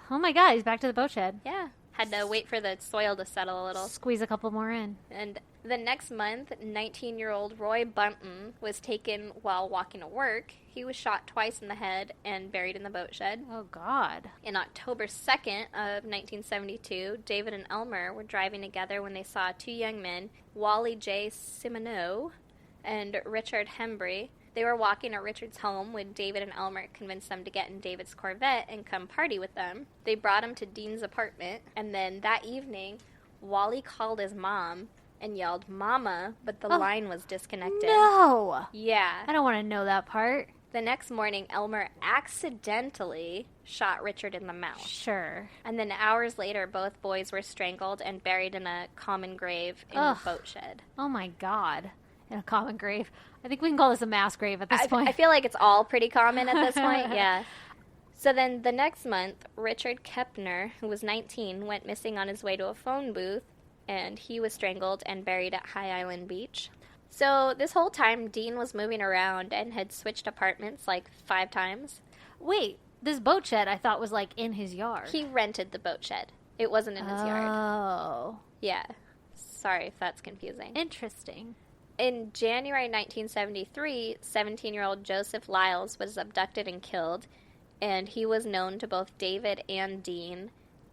S2: Oh, my God. He's back to the boat shed.
S1: Yeah. Had to wait for the soil to settle a little.
S2: Squeeze a couple more in.
S1: And the next month, 19-year-old Roy Bunton was taken while walking to work. He was shot twice in the head and buried in the boat shed.
S2: Oh, God.
S1: In October 2nd of 1972, David and Elmer were driving together when they saw two young men, Wally J. Simoneau and Richard Hembry. They were walking at Richard's home when David and Elmer convinced them to get in David's Corvette and come party with them. They brought him to Dean's apartment, and then that evening, Wally called his mom and yelled, "Mama," but the line was disconnected.
S2: No!
S1: Yeah.
S2: I don't want to know that part.
S1: The next morning, Elmer accidentally shot Richard in the mouth.
S2: Sure.
S1: And then hours later, both boys were strangled and buried in a common grave in
S2: Ugh.
S1: the boat shed.
S2: Oh, my God. In a common grave. I think we can call this a mass grave at this point.
S1: I feel like it's all pretty common at this point, yeah. So then the next month, Richard Kepner, who was 19, went missing on his way to a phone booth, and he was strangled and buried at High Island Beach. So this whole time, Dean was moving around and had switched apartments like 5 times.
S2: Wait, this boat shed I thought was like in his yard.
S1: He rented the boat shed. It wasn't in his yard.
S2: Oh.
S1: Yeah. Sorry if that's confusing.
S2: Interesting.
S1: In January 1973, 17-year-old Joseph Lyles was abducted and killed, and he was known to both David and Dean,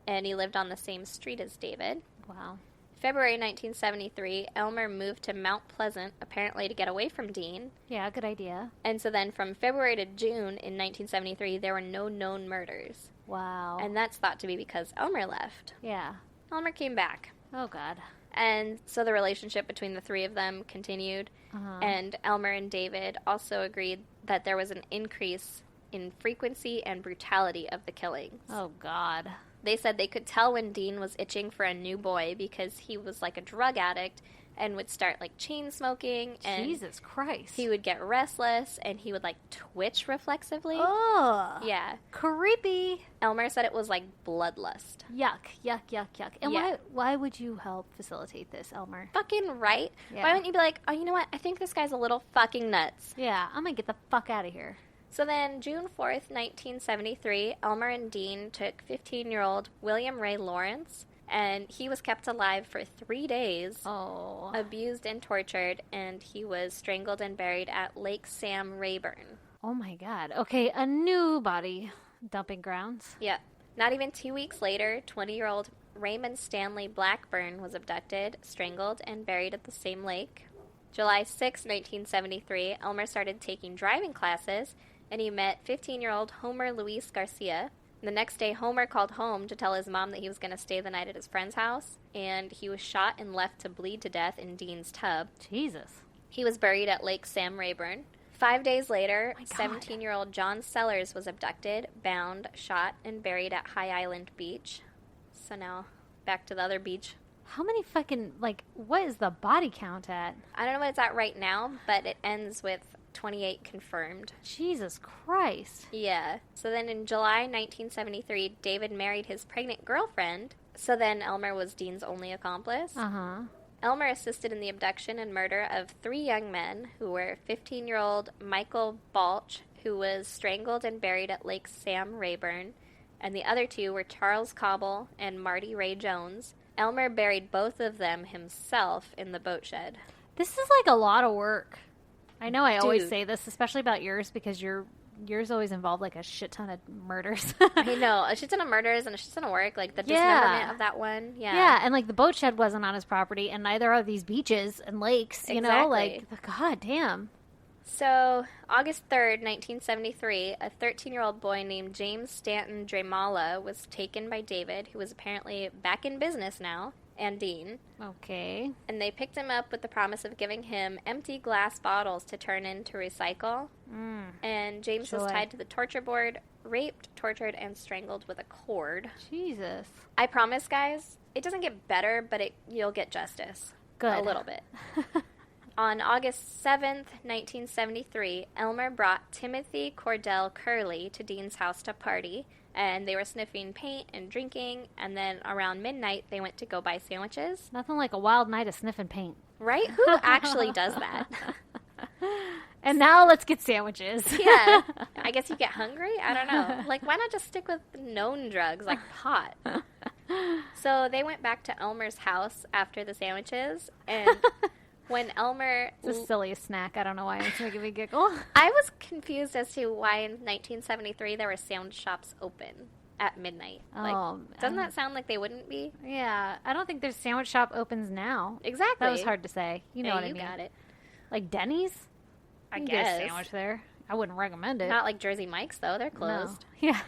S1: and he lived on the same street as David.
S2: Wow.
S1: February 1973, Elmer moved to Mount Pleasant, apparently to get away from Dean.
S2: Yeah, good idea.
S1: And so then from February to June in 1973, there were no known murders.
S2: Wow.
S1: And that's thought to be because Elmer left.
S2: yeah.
S1: Elmer came back.
S2: Oh, God.
S1: And so the relationship between the three of them continued.
S2: Uh-huh.
S1: And Elmer and David also agreed that there was an increase in frequency and brutality of the killings.
S2: Oh, God.
S1: They said they could tell when Dean was itching for a new boy because he was like a drug addict and would start like chain smoking, and
S2: Jesus Christ.
S1: he would get restless and he would like twitch reflexively.
S2: Oh.
S1: Yeah.
S2: Creepy.
S1: Elmer said it was like bloodlust.
S2: Yuck, yuck, yuck, yuck. And
S1: Yeah.
S2: why would you help facilitate this, Elmer?
S1: Fucking right.
S2: Yeah.
S1: Why wouldn't you be like, oh, you know what? I think this guy's a little fucking nuts.
S2: Yeah, I'm gonna get the fuck out of here.
S1: So then, June 4th, 1973, Elmer and Dean took 15-year-old William Ray Lawrence, and he was kept alive for 3 days,
S2: Oh.
S1: abused and tortured, and he was strangled and buried at Lake Sam Rayburn.
S2: Oh my God. Okay, a new body dumping grounds.
S1: Yep. Not even 2 weeks later, 20-year-old Raymond Stanley Blackburn was abducted, strangled, and buried at the same lake. July 6, 1973, Elmer started taking driving classes, and he met 15-year-old Homer Luis Garcia. The next day, Homer called home to tell his mom that he was going to stay the night at his friend's house, and he was shot and left to bleed to death in Dean's tub.
S2: Jesus.
S1: He was buried at Lake Sam Rayburn. 5 days later,
S2: my God.
S1: 17-year-old John Sellers was abducted, bound, shot, and buried at High Island Beach. So now, back to the other beach.
S2: How many fucking, like, what is the body count at?
S1: I don't know what it's at right now, but it ends with 28 confirmed.
S2: Jesus Christ.
S1: Yeah. So then in July 1973, David married his pregnant girlfriend. So then Elmer was Dean's only accomplice.
S2: Uh-huh.
S1: Elmer assisted in the abduction and murder of 3 young men who were 15-year-old Michael Balch, who was strangled and buried at Lake Sam Rayburn, and the other 2 were Charles Cobble and Marty Ray Jones. Elmer buried both of them himself in the boat shed.
S2: This is like a lot of work. I know I always
S1: Dude.
S2: say this, especially about yours, because yours always involve like a shit ton of murders.
S1: I know, a shit ton of murders and a shit ton of work, like the
S2: Yeah.
S1: dismemberment of that one. Yeah.
S2: Yeah, and like the boat shed wasn't on his property, and neither are these beaches and lakes, you know?
S1: Exactly.
S2: Like, god damn.
S1: So, August 3rd, 1973, a 13-year-old boy named James Stanton Dramala was taken by David, who was apparently back in business now, and Dean.
S2: Okay.
S1: And they picked him up with the promise of giving him empty glass bottles to turn into recycle. And James was
S2: Joy.
S1: tied to the torture board, raped, tortured, and strangled with a cord.
S2: Jesus.
S1: I promise, guys, it doesn't get better, but you'll get justice.
S2: Good.
S1: A little bit. On August 7th, 1973, Elmer brought Timothy Cordell Curley to Dean's house to party, and they were sniffing paint and drinking, and then around midnight, they went to go buy sandwiches.
S2: Nothing like a wild night of sniffing paint.
S1: Right? Who actually does that?
S2: And now let's get sandwiches.
S1: Yeah. I guess you get hungry? I don't know. Like, why not just stick with known drugs like pot? So they went back to Elmer's house after the sandwiches, and when Elmer...
S2: It's the silliest snack. I don't know why it's making me giggle.
S1: I was confused as to why in 1973 there were sound shops open at midnight. Like, doesn't that sound like they wouldn't be?
S2: Yeah, I don't think there's sandwich shop opens now.
S1: Exactly.
S2: That was hard to say. You know what I mean.
S1: You got it.
S2: Like Denny's?
S1: I
S2: You can
S1: guess.
S2: get a sandwich there. I wouldn't recommend it.
S1: Not like Jersey Mike's, though. They're closed.
S2: No. Yeah.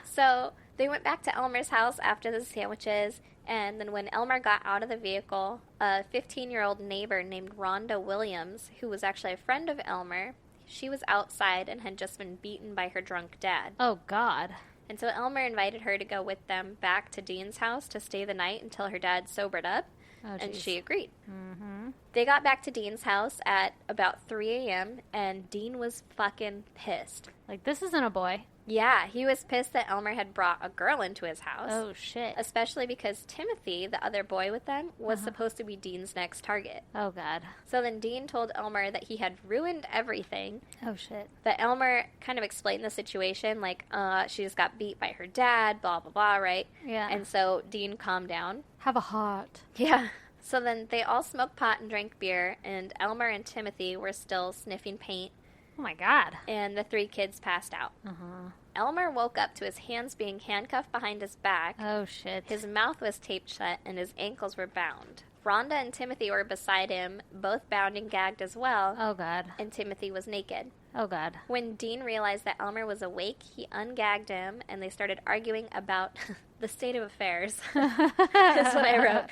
S1: So they went back to Elmer's house after the sandwiches, and then when Elmer got out of the vehicle, a 15-year-old neighbor named Rhonda Williams, who was actually a friend of Elmer, she was outside and had just been beaten by her drunk dad.
S2: Oh, God.
S1: And so Elmer invited her to go with them back to Dean's house to stay the night until her dad sobered up, and
S2: geez.
S1: she agreed.
S2: Mm-hmm.
S1: They got back to Dean's house at about 3 a.m., and Dean was fucking pissed.
S2: Like, this isn't a boy.
S1: Yeah, he was pissed that Elmer had brought a girl into his house.
S2: Oh, shit.
S1: Especially because Timothy, the other boy with them, was supposed to be Dean's next target.
S2: Oh, God.
S1: So then Dean told Elmer that he had ruined everything.
S2: Oh, shit.
S1: But Elmer kind of explained the situation, like, she just got beat by her dad, blah, blah, blah, right?
S2: Yeah.
S1: And so Dean calmed down.
S2: Have a heart.
S1: Yeah. So then they all smoked pot and drank beer, and Elmer and Timothy were still sniffing paint,
S2: Oh, my God.
S1: and the 3 kids passed out.
S2: Uh-huh.
S1: Elmer woke up to his hands being handcuffed behind his back.
S2: Oh, shit.
S1: His mouth was taped shut, and his ankles were bound. Rhonda and Timothy were beside him, both bound and gagged as well,
S2: Oh, God.
S1: and Timothy was naked.
S2: Oh, God.
S1: When Dean realized that Elmer was awake, he ungagged him, and they started arguing about the state of affairs. That's what I wrote.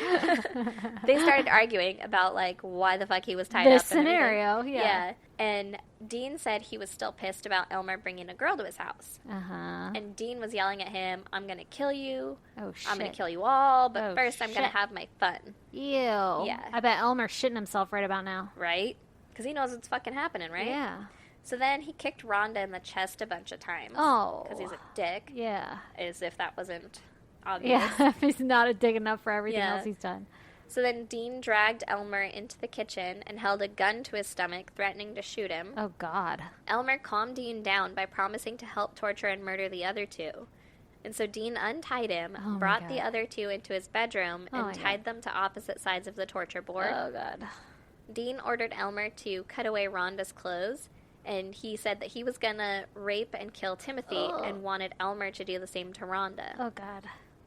S1: They started arguing about, like, why the fuck he was tied
S2: This
S1: up. And
S2: scenario,
S1: everything.
S2: yeah.
S1: And Dean said he was still pissed about Elmer bringing a girl to his house.
S2: Uh-huh.
S1: And Dean was yelling at him, I'm going to kill you.
S2: Oh, shit.
S1: I'm going to kill you all, but
S2: Oh,
S1: first I'm going
S2: shit.
S1: to have my fun.
S2: Ew.
S1: Yeah.
S2: I bet Elmer's shitting himself right about now.
S1: Right? Because he knows what's fucking happening, right?
S2: Yeah.
S1: So then he kicked Rhonda in the chest a bunch of times.
S2: Oh.
S1: Because he's a dick.
S2: Yeah.
S1: As if that wasn't obvious.
S2: Yeah. He's not a dig enough for everything
S1: Yeah.
S2: else he's done.
S1: So then Dean dragged Elmer into the kitchen and held a gun to his stomach, threatening to shoot him.
S2: Oh, God.
S1: Elmer calmed Dean down by promising to help torture and murder the other 2. And so Dean untied him,
S2: Oh, my
S1: brought the
S2: God.
S1: other 2 into his bedroom,
S2: Oh, my
S1: and
S2: God.
S1: tied them to opposite sides of the torture board.
S2: Oh, God.
S1: Dean ordered Elmer to cut away Rhonda's clothes, and he said that he was going to rape and kill Timothy and wanted Elmer to do the same to Rhonda.
S2: Oh, God.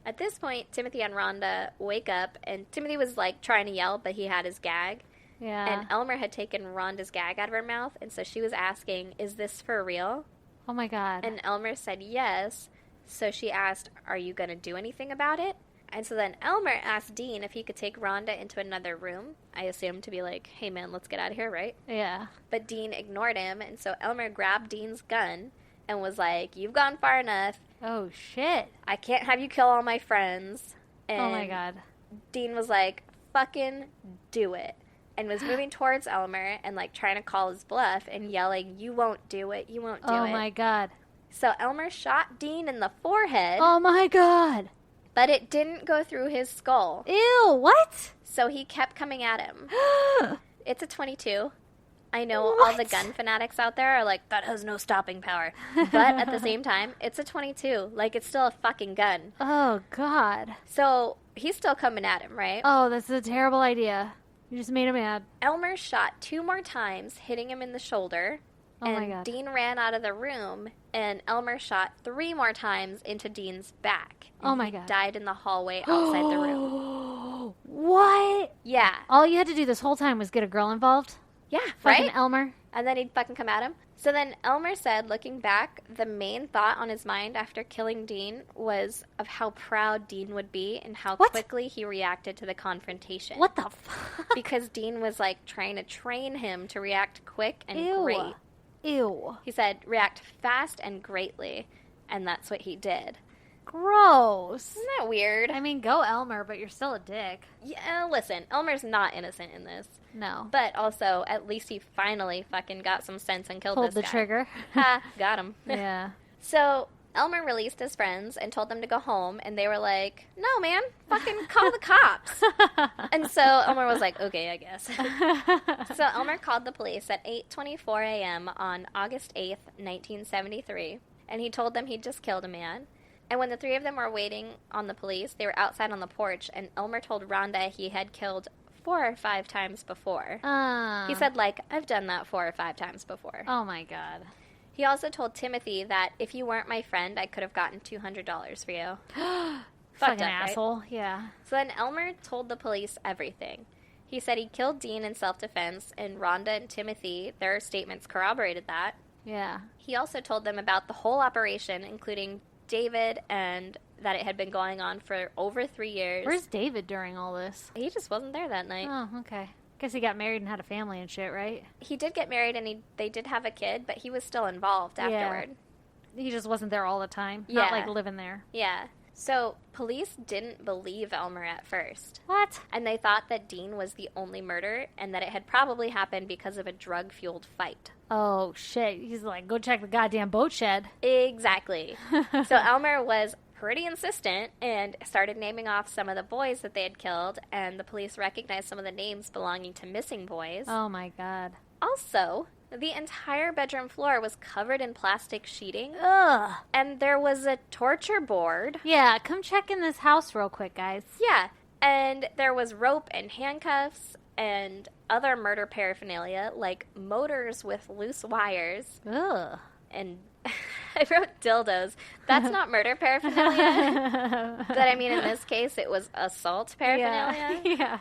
S1: At this point, Timothy and Rhonda wake up, and Timothy was, like, trying to yell, but he had his gag.
S2: Yeah.
S1: And Elmer had taken Rhonda's gag out of her mouth, and so she was asking, is this for real?
S2: Oh, my God.
S1: And Elmer said yes. So she asked, are you going to do anything about it? And so then Elmer asked Dean if he could take Rhonda into another room. I assumed to be like, hey, man, let's get out of here, right?
S2: Yeah.
S1: But Dean ignored him, and so Elmer grabbed Dean's gun and was like, you've gone far enough.
S2: Oh, shit.
S1: I can't have you kill all my friends. And
S2: Oh, my God.
S1: Dean was like, fucking do it. And was moving towards Elmer and, like, trying to call his bluff and yelling, you won't do it, you won't do it.
S2: Oh, my God.
S1: So Elmer shot Dean in the forehead,
S2: Oh, my God.
S1: but it didn't go through his skull.
S2: Ew, what?
S1: So he kept coming at him. It's a 22. I know all the
S2: What?
S1: gun fanatics out there are like, that has no stopping power. But at the same time, it's a 22. Like, it's still a fucking gun.
S2: Oh, God.
S1: So he's still coming at him, right?
S2: Oh, this is a terrible idea. You just made him mad.
S1: Elmer shot 2 more times, hitting him in the shoulder.
S2: Oh,
S1: and
S2: my God.
S1: Dean ran out of the room, and Elmer shot 3 more times into Dean's back. And
S2: Oh, my
S1: he
S2: God.
S1: died in the hallway outside the room.
S2: What?
S1: Yeah.
S2: All you had to do this whole time was get a girl involved?
S1: Yeah,
S2: Fucking
S1: right?
S2: Elmer.
S1: And then he'd fucking come at him. So then Elmer said, looking back, the main thought on his mind after killing Dean was of how proud Dean would be and how
S2: What?
S1: quickly he reacted to the confrontation.
S2: What the fuck?
S1: Because Dean was like trying to train him to react quick and
S2: Ew.
S1: great.
S2: Ew.
S1: He said, react fast and greatly. And that's what he did.
S2: Gross.
S1: Isn't that weird?
S2: I mean, go Elmer, but you're still a dick.
S1: Yeah, listen, Elmer's not innocent in this.
S2: No.
S1: But also, at least he finally fucking got some sense and killed
S2: Pulled
S1: this
S2: the
S1: guy.
S2: trigger.
S1: Ha, got him.
S2: Yeah.
S1: So Elmer released his friends and told them to go home, and they were like, no, man, fucking call the cops. And so Elmer was like, okay, I guess. So Elmer called the police at 8:24 a.m. on August 8th, 1973, and he told them he'd just killed a man. And when the three of them were waiting on the police, they were outside on the porch, and Elmer told Rhonda he had killed 4 or 5 times before. He said, like, I've done that 4 or 5 times before.
S2: Oh my god.
S1: He also told Timothy that if you weren't my friend, I could have gotten $200 for you.
S2: Fucking
S1: up, right?
S2: asshole. Yeah.
S1: So then Elmer told the police everything. He said he killed Dean in self-defense, and Rhonda and Timothy, their statements corroborated that.
S2: Yeah.
S1: He also told them about the whole operation, including David, and that it had been going on for over 3 years.
S2: Where's David during all this?
S1: He just wasn't there that night.
S2: Oh, okay. Guess he got married and had a family and shit, right?
S1: He did get married, and they did have a kid, but he was still involved afterward.
S2: He just wasn't there all the time.
S1: Yeah.
S2: Not like living there.
S1: Yeah. So police didn't believe Elmer at first.
S2: What?
S1: And they thought that Dean was the only murder and that it had probably happened because of a drug-fueled fight.
S2: Oh, shit. He's like, go check the goddamn boat shed.
S1: Exactly. So Elmer was pretty insistent and started naming off some of the boys that they had killed, and the police recognized some of the names belonging to missing boys.
S2: Oh, my God.
S1: Also, the entire bedroom floor was covered in plastic sheeting,
S2: Ugh.
S1: and there was a torture board.
S2: Yeah, come check in this house real quick, guys.
S1: Yeah, and there was rope and handcuffs and other murder paraphernalia, like motors with loose wires,
S2: Ugh.
S1: and I wrote dildos. That's not murder paraphernalia, but I mean, in this case, it was assault paraphernalia.
S2: Yeah. Yeah.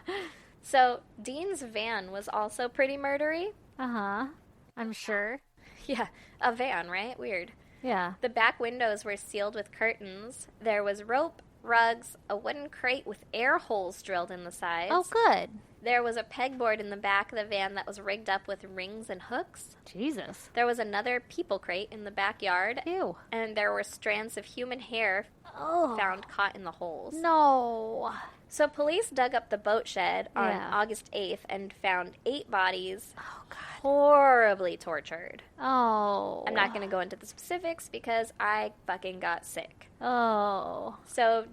S1: So Dean's van was also pretty murdery.
S2: Uh-huh. I'm sure.
S1: Yeah, a van, right? Weird.
S2: Yeah.
S1: The back windows were sealed with curtains. There was rope, rugs, a wooden crate with air holes drilled in the sides.
S2: Oh, good.
S1: There was a pegboard in the back of the van that was rigged up with rings and hooks.
S2: Jesus.
S1: There was another people crate in the backyard.
S2: Ew.
S1: And there were strands of human hair
S2: Oh.
S1: found caught in the holes.
S2: No.
S1: So police dug up the boat shed on
S2: Yeah.
S1: August 8th and found 8 bodies,
S2: Oh, God.
S1: horribly tortured.
S2: Oh.
S1: I'm not going to go into the specifics because I fucking got sick.
S2: Oh.
S1: So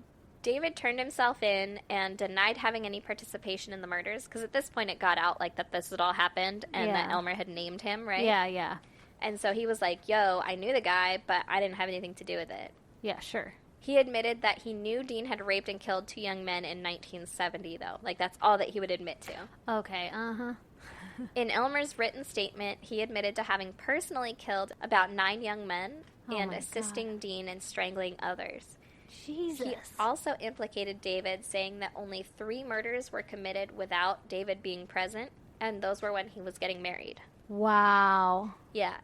S1: David turned himself in and denied having any participation in the murders, because at this point it got out like that this had all happened and that
S2: Yeah.
S1: Elmer had named him, right?
S2: Yeah, yeah.
S1: And so he was like, yo, I knew the guy, but I didn't have anything to do with it.
S2: Yeah, sure.
S1: He admitted that he knew Dean had raped and killed 2 young men in 1970, though. Like, that's all that he would admit to.
S2: Okay, uh-huh.
S1: In Elmer's written statement, he admitted to having personally killed about 9 young men
S2: Oh
S1: and
S2: my
S1: assisting Dean in strangling others.
S2: Jesus.
S1: He also implicated David, saying that only 3 murders were committed without David being present, and those were when he was getting married.
S2: Wow.
S1: Yeah.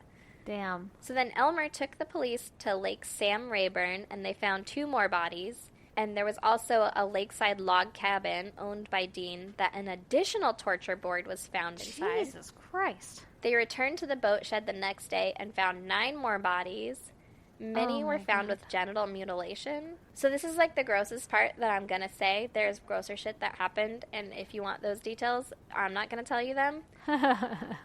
S2: Damn.
S1: So then Elmer took the police to Lake Sam Rayburn, and they found 2 more bodies. And there was also a lakeside log cabin owned by Dean that an additional torture board was found inside.
S2: Jesus Christ.
S1: They returned to the boat shed the next day and found 9 more bodies. Many
S2: Oh
S1: were
S2: my
S1: found
S2: God.
S1: with genital mutilation. So this is like the grossest part that I'm going to say. There's grosser shit that happened, and if you want those details, I'm not going to tell you them.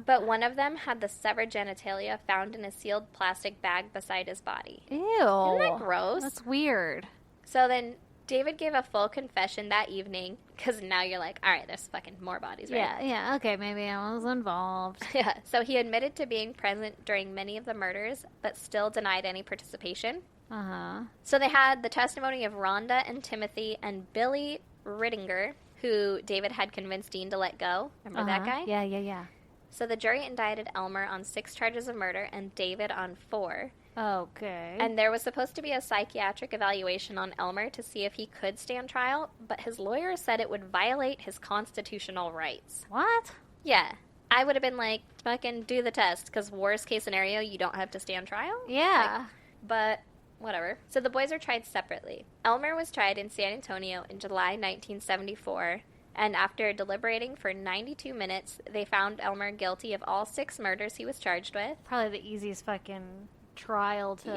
S1: But one of them had the severed genitalia found in a sealed plastic bag beside his body.
S2: Ew.
S1: Isn't that gross?
S2: That's weird.
S1: So then David gave a full confession that evening, because now you're like, all right, there's fucking more bodies, right?
S2: Yeah, yeah. Okay, maybe I was involved.
S1: Yeah, so he admitted to being present during many of the murders, but still denied any participation.
S2: Uh-huh.
S1: So they had the testimony of Rhonda and Timothy and Billy Rittinger, who David had convinced Dean to let go. Remember that guy?
S2: Yeah, yeah, yeah.
S1: So the jury indicted Elmer on 6 charges of murder and David on 4.
S2: Okay.
S1: And there was supposed to be a psychiatric evaluation on Elmer to see if he could stand trial, but his lawyer said it would violate his constitutional rights.
S2: what?
S1: Yeah. I would have been like, fucking do the test, because worst case scenario, you don't have to stand trial.
S2: Yeah.
S1: But whatever. So the boys were tried separately. Elmer was tried in San Antonio in July 1974, and after deliberating for 92 minutes, they found Elmer guilty of all 6 murders he was charged with.
S2: Probably the easiest fucking trial to...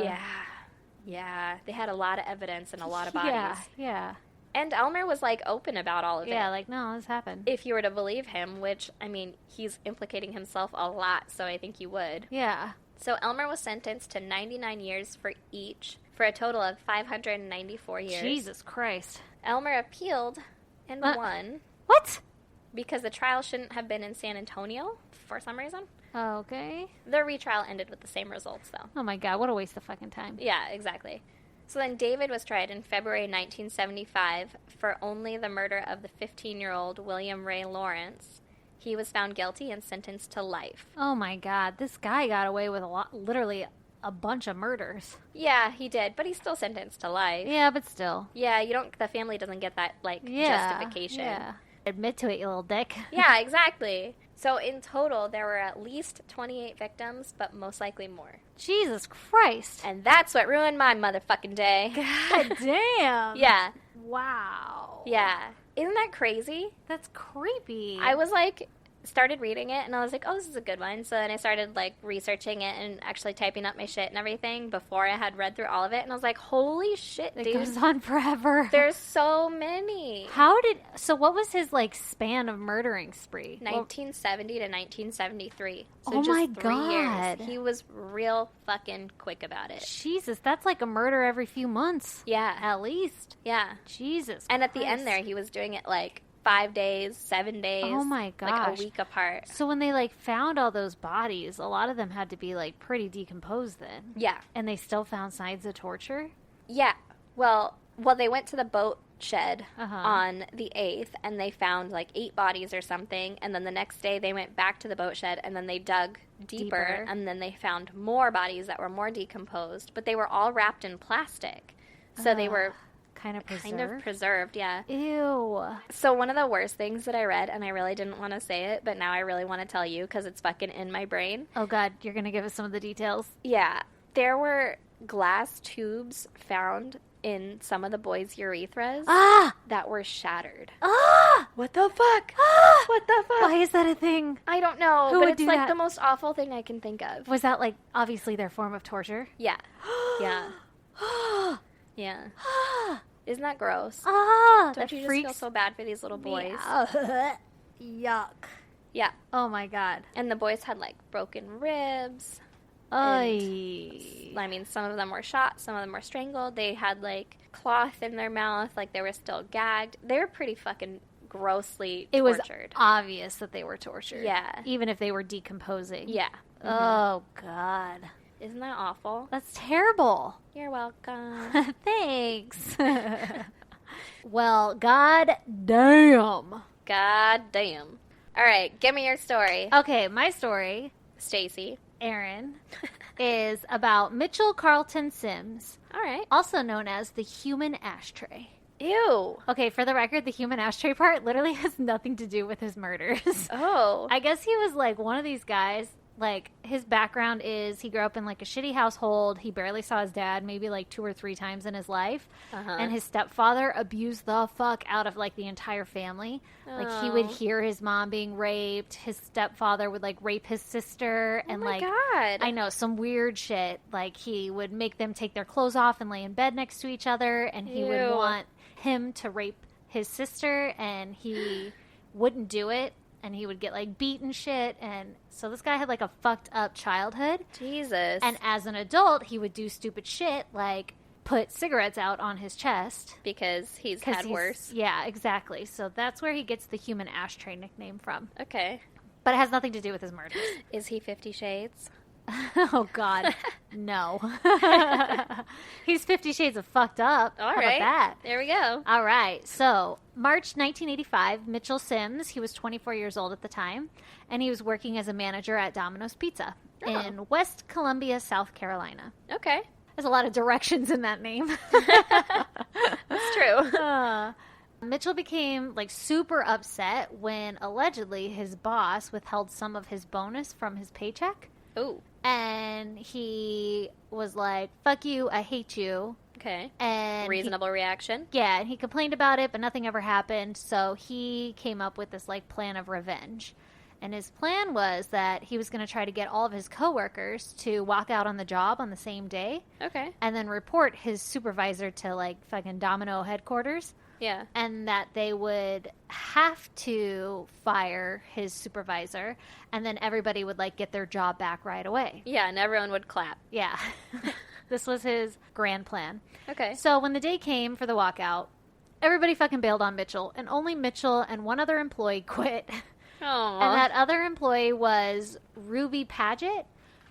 S1: Yeah. They had a lot of evidence and a lot of bodies.
S2: Yeah.
S1: And Elmer was, like, open about all of it.
S2: Yeah, like, no, this happened.
S1: If you were to believe him, which, I mean, he's implicating himself a lot, so I think you would.
S2: Yeah.
S1: So Elmer was sentenced to 99 years for each, for a total of 594 years.
S2: Jesus Christ.
S1: Elmer appealed and won
S2: What?
S1: because the trial shouldn't have been in San Antonio for some reason.
S2: Okay.
S1: The retrial ended with the same results, though.
S2: Oh my god, what a waste of fucking time.
S1: Yeah, exactly. So then David was tried in February 1975 for only the murder of the 15-year-old William Ray Lawrence. He was found guilty and sentenced to life.
S2: Oh my god, this guy got away with literally a bunch of murders.
S1: Yeah, he did, but he's still sentenced to life.
S2: Yeah, but still.
S1: Yeah, the family doesn't get that, justification.
S2: Yeah. Admit to it, you little dick.
S1: Yeah, exactly. So in total, there were at least 28 victims, but most likely more.
S2: Jesus Christ.
S1: And that's what ruined my motherfucking day.
S2: God damn.
S1: Yeah.
S2: Wow.
S1: Yeah. Isn't that crazy?
S2: That's creepy.
S1: I was like, started reading it, and I was like, oh, this is a good one. So then I started, like, researching it and actually typing up my shit and everything before I had read through all of it. And I was like, holy shit,
S2: It
S1: dude.
S2: goes on forever.
S1: There's so many.
S2: So what was his, like, span of murdering spree?
S1: 1970 to 1973. So
S2: Oh
S1: just
S2: my
S1: 3
S2: God.
S1: years. He was real fucking quick about it.
S2: Jesus, that's like a murder every few months.
S1: Yeah.
S2: At least.
S1: Yeah.
S2: Jesus
S1: And at the
S2: Christ.
S1: end there, he was doing it, like, 5 days, 7 days.
S2: Oh my
S1: Like,
S2: gosh.
S1: a week apart.
S2: So when they, like, found all those bodies, a lot of them had to be, like, pretty decomposed then.
S1: Yeah.
S2: And they still found signs of torture?
S1: Yeah. Well, they went to the boat shed
S2: Uh-huh.
S1: on the 8th, and they found, like, 8 bodies or something. And then the next day, they went back to the boat shed, and then they dug deeper. And then they found more bodies that were more decomposed. But they were all wrapped in plastic. So they were
S2: Kind of preserved?
S1: kind of preserved, yeah.
S2: Ew.
S1: So one of the worst things that I read, and I really didn't want to say it, but now I really want to tell you because it's fucking in my brain.
S2: Oh, God, you're going to give us some of the details?
S1: Yeah. There were glass tubes found in some of the boys' urethras that were shattered. What the fuck? What the fuck?
S2: Why is that a thing?
S1: I don't know,
S2: Who
S1: but
S2: would
S1: it's
S2: do
S1: like
S2: that?
S1: the most awful thing I can think of.
S2: Was that, like, obviously their form of torture?
S1: Yeah. Yeah. Yeah. Isn't that gross?
S2: That
S1: Don't you just
S2: freaks
S1: feel so bad for these little boys?
S2: me out. Yuck.
S1: Yeah.
S2: Oh, my God.
S1: And the boys had, like, broken ribs.
S2: Oy.
S1: I mean, some of them were shot, some of them were strangled. They had, like, cloth in their mouth, like they were still gagged. They were pretty fucking grossly
S2: It was
S1: tortured.
S2: obvious that they were tortured.
S1: Yeah.
S2: Even if they were decomposing.
S1: Yeah.
S2: Oh, God.
S1: Isn't that awful?
S2: That's terrible.
S1: You're welcome.
S2: Thanks. Well, god damn.
S1: God damn. All right, give me your story,
S2: Okay, my story,
S1: Stacy.
S2: Aaron, is about Mitchell Carlton Sims,
S1: All right.
S2: also known as the human ashtray.
S1: Ew.
S2: Okay, for the record, the human ashtray part literally has nothing to do with his murders.
S1: Oh.
S2: I guess he was like one of these guys. Like, his background is he grew up in like a shitty household. He barely saw his dad maybe like 2 or 3 times in his life.
S1: Uh-huh.
S2: And his stepfather abused the fuck out of like the entire family. Like, he would
S1: Oh.
S2: hear his mom being raped. His stepfather would like rape his sister. And
S1: oh my
S2: like,
S1: God.
S2: I know, some weird shit. Like, he would make them take their clothes off and lay in bed next to each other. And he would
S1: Ew.
S2: want him to rape his sister. And he wouldn't do it. And he would get like beat and shit. And so this guy had like a fucked up childhood.
S1: Jesus.
S2: And as an adult, he would do stupid shit like put cigarettes out on his chest.
S1: because he's
S2: 'Cause
S1: had worse.
S2: Yeah, exactly. So that's where he gets the human ashtray nickname from.
S1: Okay.
S2: But it has nothing to do with his murders.
S1: Is he 50 Shades?
S2: Oh, God. No. He's 50 Shades of fucked up.
S1: All
S2: How
S1: right.
S2: about that?
S1: There we go.
S2: All right. So, March 1985, Mitchell Sims, he was 24 years old at the time, and he was working as a manager at Domino's Pizza in West Columbia, South Carolina.
S1: Okay.
S2: There's a lot of directions in that name.
S1: That's true.
S2: Mitchell became like super upset when allegedly his boss withheld some of his bonus from his paycheck.
S1: Ooh.
S2: And he was like, fuck you, I hate you.
S1: Okay.
S2: And
S1: reasonable reaction.
S2: Yeah, and he complained about it, but nothing ever happened. So he came up with this like plan of revenge. And his plan was that he was going to try to get all of his coworkers to walk out on the job on the same day.
S1: Okay.
S2: And then report his supervisor to like fucking Domino headquarters.
S1: Yeah.
S2: And that they would have to fire his supervisor, and then everybody would like get their job back right away.
S1: Yeah, and everyone would clap.
S2: Yeah. This was his grand plan.
S1: Okay.
S2: So when the day came for the walkout, everybody fucking bailed on Mitchell, and only Mitchell and one other employee quit.
S1: Aww.
S2: And that other employee was Ruby Paget,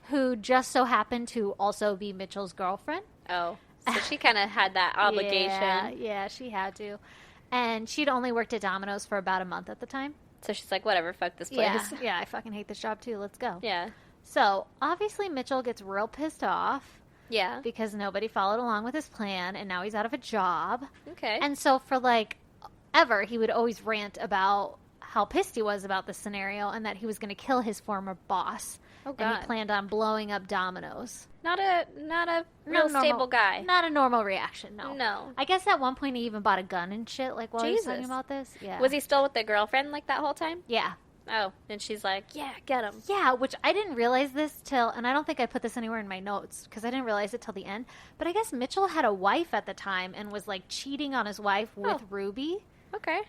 S2: who just so happened to also be Mitchell's girlfriend.
S1: Oh. So she kind of had that obligation.
S2: Yeah, she had to. And she'd only worked at Domino's for about a month at the time.
S1: So she's like, whatever, fuck this place.
S2: Yeah, I fucking hate this job too. Let's go.
S1: Yeah.
S2: So, obviously, Mitchell gets real pissed off
S1: Yeah.
S2: because nobody followed along with his plan, and now he's out of a job.
S1: Okay.
S2: And so, for like ever, he would always rant about how pissed he was about this scenario and that he was going to kill his former boss.
S1: Oh,
S2: And
S1: God.
S2: he planned on blowing up Domino's.
S1: Not a real stable guy.
S2: Not a normal reaction, no.
S1: No.
S2: I guess at one point he even bought a gun and shit, like while he was talking
S1: Jesus.
S2: about this. Yeah.
S1: Was he still with the girlfriend like that whole time?
S2: Yeah.
S1: Oh. And she's like, yeah, get him.
S2: Yeah, which I didn't realize this till, and I don't think I put this anywhere in my notes because I didn't realize it till the end. But I guess Mitchell had a wife at the time and was like cheating on his wife with
S1: Oh.
S2: Ruby.
S1: Okay.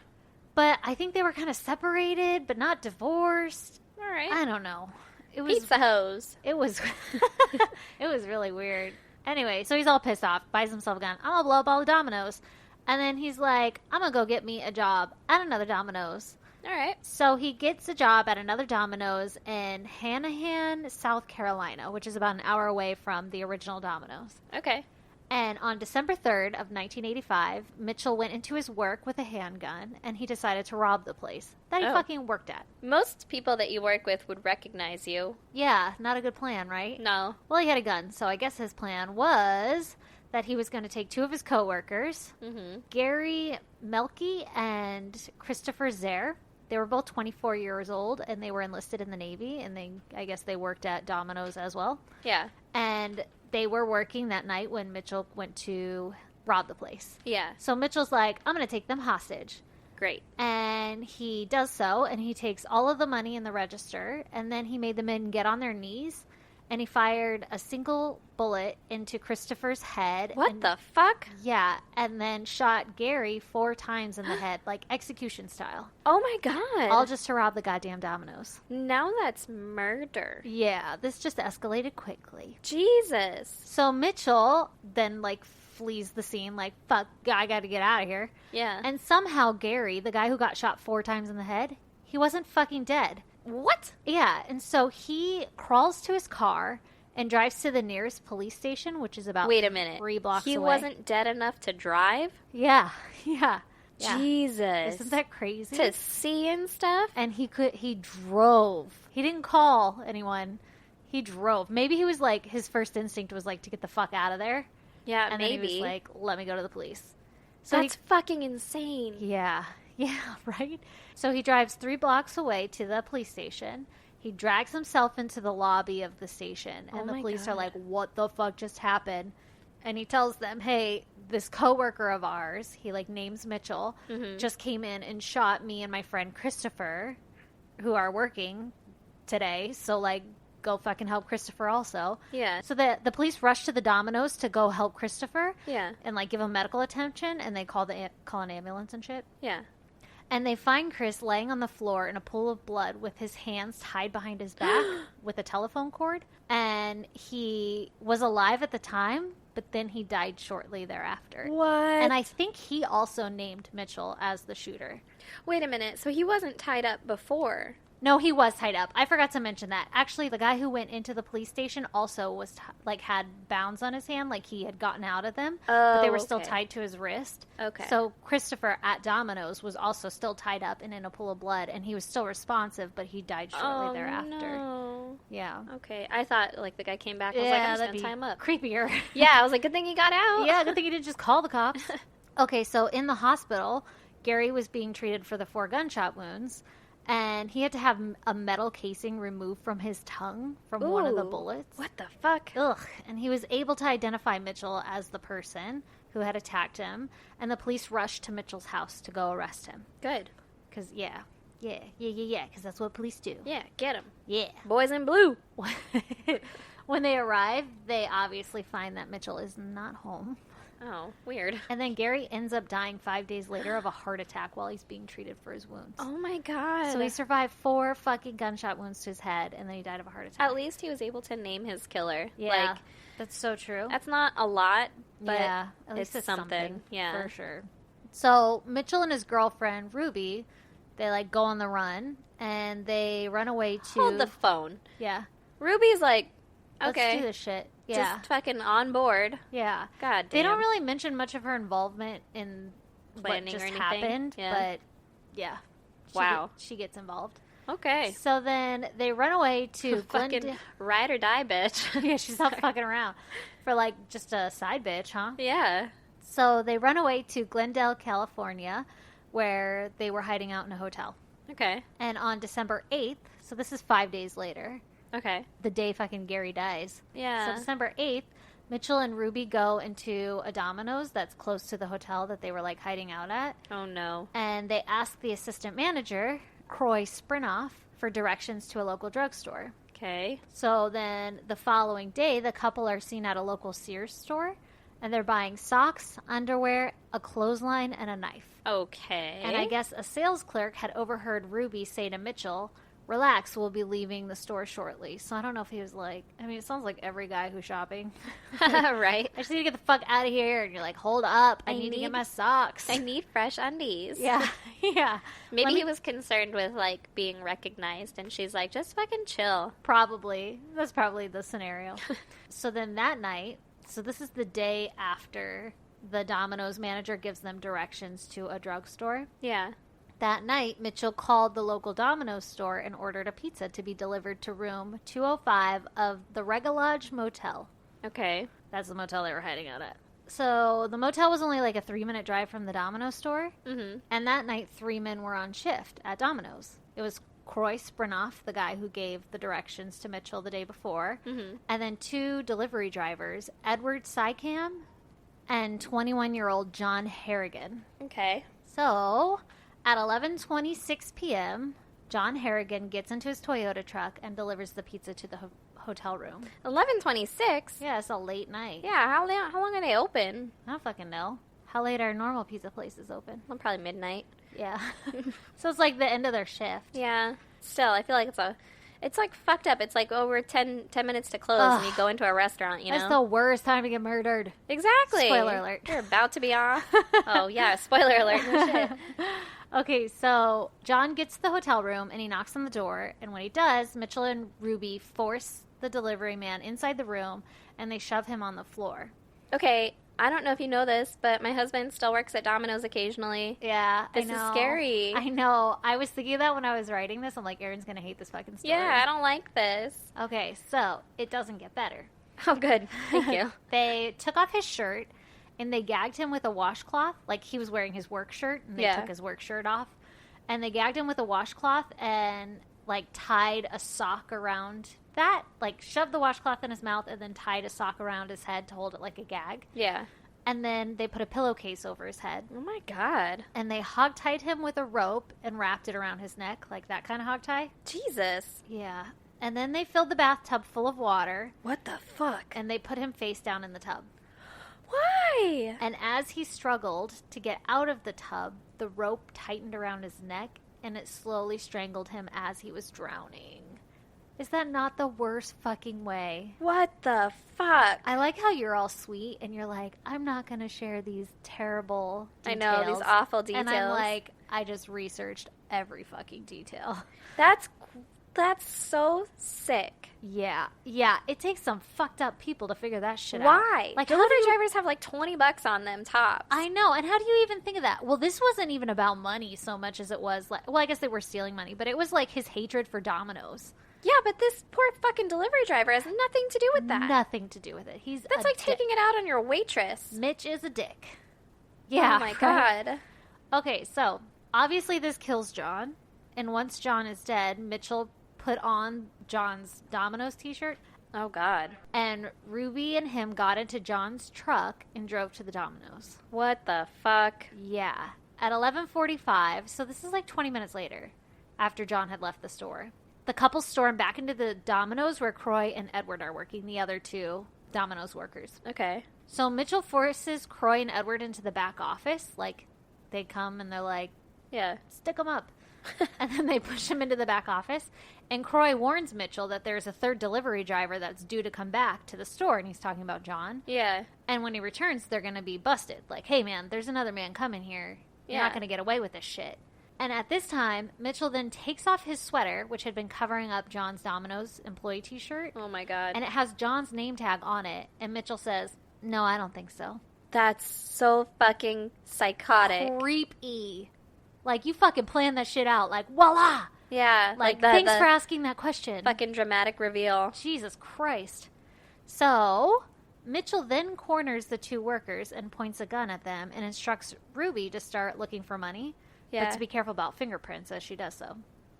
S2: But I think they were kind of separated, but not divorced.
S1: All right.
S2: I don't know. It was
S1: Pizza hose.
S2: It was it was really weird. Anyway, so he's all pissed off, buys himself a gun. I'm gonna blow up all the Domino's. And then he's like, I'm gonna go get me a job at another Domino's.
S1: All right.
S2: So he gets a job at another Domino's in Hanahan, South Carolina, which is about an hour away from the original Domino's.
S1: Okay.
S2: And on December 3rd of 1985, Mitchell went into his work with a handgun, and he decided to rob the place that he
S1: Oh.
S2: fucking worked at.
S1: Most people that you work with would recognize you.
S2: Yeah, not a good plan, right?
S1: No.
S2: Well, he had a gun, so I guess his plan was that he was going to take two of his coworkers,
S1: Mm-hmm.
S2: Gary Melky and Christopher Zare. They were both 24 years old, and they were enlisted in the Navy, and I guess they worked at Domino's as well.
S1: Yeah.
S2: And they were working that night when Mitchell went to rob the place.
S1: Yeah.
S2: So Mitchell's like, I'm going to take them hostage.
S1: Great.
S2: And he does so, and he takes all of the money in the register, and then he made the men get on their knees, and he fired a single bullet into Christopher's head.
S1: What
S2: and,
S1: the fuck?
S2: Yeah, and then shot Gary 4 times in the head, like execution style.
S1: Oh my god.
S2: All just to rob the goddamn Domino's.
S1: Now that's murder.
S2: Yeah, this just escalated quickly.
S1: Jesus.
S2: So Mitchell then, like, flees the scene, like, fuck, I gotta get out of here.
S1: Yeah.
S2: And somehow Gary, the guy who got shot 4 times in the head, he wasn't fucking dead.
S1: What?
S2: Yeah, and so he crawls to his car and drives to the nearest police station, which is about
S1: Wait a minute.
S2: 3 blocks
S1: He
S2: away.
S1: wasn't dead enough to drive?
S2: Yeah.
S1: Jesus.
S2: Isn't that crazy?
S1: To see and stuff?
S2: And he drove. He didn't call anyone. He drove. Maybe he was like, his first instinct was like to get the fuck out of there.
S1: Yeah,
S2: And
S1: maybe.
S2: then he was like, let me go to the police. So
S1: That's fucking insane.
S2: Yeah, right? So he drives 3 blocks away to the police station. He drags himself into the lobby of the station.
S1: Oh
S2: And the
S1: my
S2: police
S1: God.
S2: are like, what the fuck just happened? And he tells them, hey, this coworker of ours, he like names Mitchell,
S1: Mhm.
S2: just came in and shot me and my friend Christopher, who are working today. So like, go fucking help Christopher also.
S1: Yeah.
S2: So the police rush to the Domino's to go help Christopher
S1: Yeah.
S2: and like give him medical attention, and they call an ambulance and shit.
S1: Yeah.
S2: And they find Chris laying on the floor in a pool of blood with his hands tied behind his back with a telephone cord. And he was alive at the time, but then he died shortly thereafter.
S1: What?
S2: And I think he also named Mitchell as the shooter.
S1: Wait a minute. So he wasn't tied up before.
S2: No, he was tied up. I forgot to mention that. Actually, the guy who went into the police station also was had bounds on his hand, like he had gotten out of them, but they were still
S1: okay.
S2: tied to his wrist.
S1: Okay.
S2: So Christopher at Domino's was also still tied up and in a pool of blood, and he was still responsive, but he died shortly thereafter.
S1: No.
S2: Yeah.
S1: Okay. I thought like the guy came back. I was like, I'm just
S2: that'd
S1: gonna tie him up.
S2: creepier.
S1: Yeah. I was like, good thing he got out.
S2: Yeah, good thing he didn't just call the cops. Okay, so in the hospital, Gary was being treated for the 4 gunshot wounds, and he had to have a metal casing removed from his tongue from one of the
S1: Ooh,
S2: bullets.
S1: What the fuck?
S2: Ugh. And he was able to identify Mitchell as the person who had attacked him, and the police rushed to Mitchell's house to go arrest him.
S1: Good.
S2: Because, because that's what police do.
S1: Yeah, get him.
S2: Yeah.
S1: Boys in blue.
S2: When they arrive, they obviously find that Mitchell is not home.
S1: Oh, weird.
S2: And then Gary ends up dying 5 days later of a heart attack while he's being treated for his wounds.
S1: Oh my god.
S2: So he survived 4 fucking gunshot wounds to his head, and then he died of a heart attack.
S1: At least he was able to name his killer.
S2: Yeah,
S1: Like,
S2: that's so true.
S1: that's not a lot, but
S2: yeah, at least
S1: it's something. Yeah.
S2: for sure. So Mitchell and his girlfriend Ruby, they like go on the run, and they run away to
S1: Hold the phone.
S2: yeah.
S1: Ruby's like,
S2: Let's
S1: okay,
S2: do this shit. Yeah,
S1: just fucking on board.
S2: yeah.
S1: God damn.
S2: They don't really mention much of her involvement in
S1: Planning
S2: what just
S1: or anything?
S2: happened,
S1: Yeah.
S2: but yeah.
S1: Wow.
S2: She gets involved.
S1: Okay.
S2: So then they run away to
S1: Fucking
S2: Glendale.
S1: ride or die, bitch.
S2: Yeah, she's not fucking around for like just a side bitch, huh?
S1: Yeah.
S2: So they run away to Glendale, California, where they were hiding out in a hotel.
S1: Okay.
S2: And on December 8th, so this is 5 days later,
S1: Okay.
S2: the day fucking Gary dies.
S1: Yeah.
S2: So December 8th, Mitchell and Ruby go into a Domino's that's close to the hotel that they were like hiding out at.
S1: Oh no.
S2: And they ask the assistant manager, Croy Sprinoff, for directions to a local drugstore.
S1: Okay.
S2: So then the following day, the couple are seen at a local Sears store, and they're buying socks, underwear, a clothesline, and a knife.
S1: Okay.
S2: And I guess a sales clerk had overheard Ruby say to Mitchell, "Relax, we'll be leaving the store shortly." So I don't know if he was like, I mean, it sounds like every guy who's shopping.
S1: right.
S2: I just need to get the fuck out of here. And you're like, hold up, I need to get my socks.
S1: I need fresh undies.
S2: Yeah, yeah.
S1: Maybe
S2: Let me-
S1: he was concerned with like being recognized, and she's like, just fucking chill.
S2: Probably. That's probably the scenario. So then that night, so this is the day after the Domino's manager gives them directions to a drugstore.
S1: Yeah.
S2: That night, Mitchell called the local Domino's store and ordered a pizza to be delivered to room 205 of the Regalage Motel.
S1: Okay.
S2: That's the motel they were hiding out at. So the motel was only like a 3-minute drive from the Domino's store.
S1: Mm-hmm.
S2: And that night, 3 men were on shift at Domino's. It was Croy Sprinoff, the guy who gave the directions to Mitchell the day before,
S1: Mm-hmm.
S2: and then 2 delivery drivers, Edward Sykam and 21-year-old John Harrigan.
S1: Okay.
S2: So, at 11:26 p.m., John Harrigan gets into his Toyota truck and delivers the pizza to the hotel room.
S1: 11:26.
S2: Yeah, it's a late night.
S1: Yeah. How long are they open?
S2: I don't fucking know. How late are normal pizza places open?
S1: Well, probably midnight.
S2: Yeah. So it's like the end of their shift.
S1: Yeah. Still, I feel like it's like fucked up. It's like over 10 minutes to close, and you go into a restaurant. You know.
S2: That's the worst time to get murdered.
S1: Exactly.
S2: Spoiler alert.
S1: You're about to be off. Oh yeah. Spoiler alert. No shit.
S2: Okay, so John gets to the hotel room and he knocks on the door. And when he does, Mitchell and Ruby force the delivery man inside the room and they shove him on the floor.
S1: Okay. I don't know if you know this, but my husband still works at Domino's occasionally.
S2: Yeah,
S1: This
S2: I
S1: is
S2: know.
S1: scary.
S2: I know. I was thinking of that when I was writing this. I'm like, Erin's going to hate this fucking story.
S1: Yeah, I don't like this.
S2: Okay, so it doesn't get better.
S1: Oh, good. Thank you.
S2: They took off his shirt and they gagged him with a washcloth. Like he was wearing his work shirt and they
S1: Yeah.
S2: took his work shirt off. And they gagged him with a washcloth and like tied a sock around that. Like shoved the washcloth in his mouth and then tied a sock around his head to hold it like a gag.
S1: Yeah.
S2: And then they put a pillowcase over his head.
S1: Oh my god.
S2: And they hogtied him with a rope and wrapped it around his neck, like that kind of hogtie.
S1: Jesus.
S2: Yeah. And then they filled the bathtub full of water
S1: What the fuck?
S2: and they put him face down in the tub.
S1: Why?
S2: And as he struggled to get out of the tub, the rope tightened around his neck and it slowly strangled him as he was drowning. Is that not the worst fucking way?
S1: What the fuck?
S2: I like how you're all sweet and you're like, I'm not going to share these terrible details.
S1: I know, these awful details.
S2: And I'm like, I just researched every fucking detail.
S1: That's so sick.
S2: Yeah. Yeah. It takes some fucked up people to figure that shit out.
S1: Why?
S2: Like,
S1: Delivery
S2: how do you-
S1: drivers have like $20 on them tops.
S2: I know. And how do you even think of that? Well, this wasn't even about money so much as it was like, well, I guess they were stealing money, but it was like his hatred for Domino's.
S1: Yeah, but this poor fucking delivery driver has nothing to do with that.
S2: Nothing to do with it. He's
S1: That's
S2: a
S1: like
S2: dick.
S1: taking it out on your waitress.
S2: Mitch is a dick. Yeah.
S1: Oh my
S2: right?
S1: god.
S2: Okay, so obviously this kills John. And once John is dead, Mitchell put on John's Domino's t-shirt.
S1: Oh, God.
S2: And Ruby and him got into John's truck and drove to the Domino's.
S1: What the fuck?
S2: Yeah. At 11:45, so this is like 20 minutes later, after John had left the store, the couple stormed back into the Domino's where Croy and Edward are working, the other two Domino's workers.
S1: Okay.
S2: So Mitchell forces Croy and Edward into the back office. Like, they come and they're like,
S1: Yeah.
S2: stick them up. And then they push him into the back office. And Croy warns Mitchell that there's a third delivery driver that's due to come back to the store. And he's talking about John.
S1: Yeah.
S2: And when he returns, they're going to be busted. Like, hey, man, there's another man coming here. You're not going to get away with this shit. And at this time, Mitchell then takes off his sweater, which had been covering up John's Domino's employee t-shirt.
S1: Oh, my God.
S2: And it has John's name tag on it. And Mitchell says, no, I don't think so.
S1: That's so fucking psychotic.
S2: Creepy. Like, you fucking planned that shit out. Like, voila!
S1: Yeah.
S2: Like,
S1: the,
S2: thanks
S1: the
S2: for asking that question.
S1: fucking dramatic reveal.
S2: Jesus Christ. So, Mitchell then corners the two workers and points a gun at them and instructs Ruby to start looking for money.
S1: Yeah.
S2: But to be careful about fingerprints as she does so.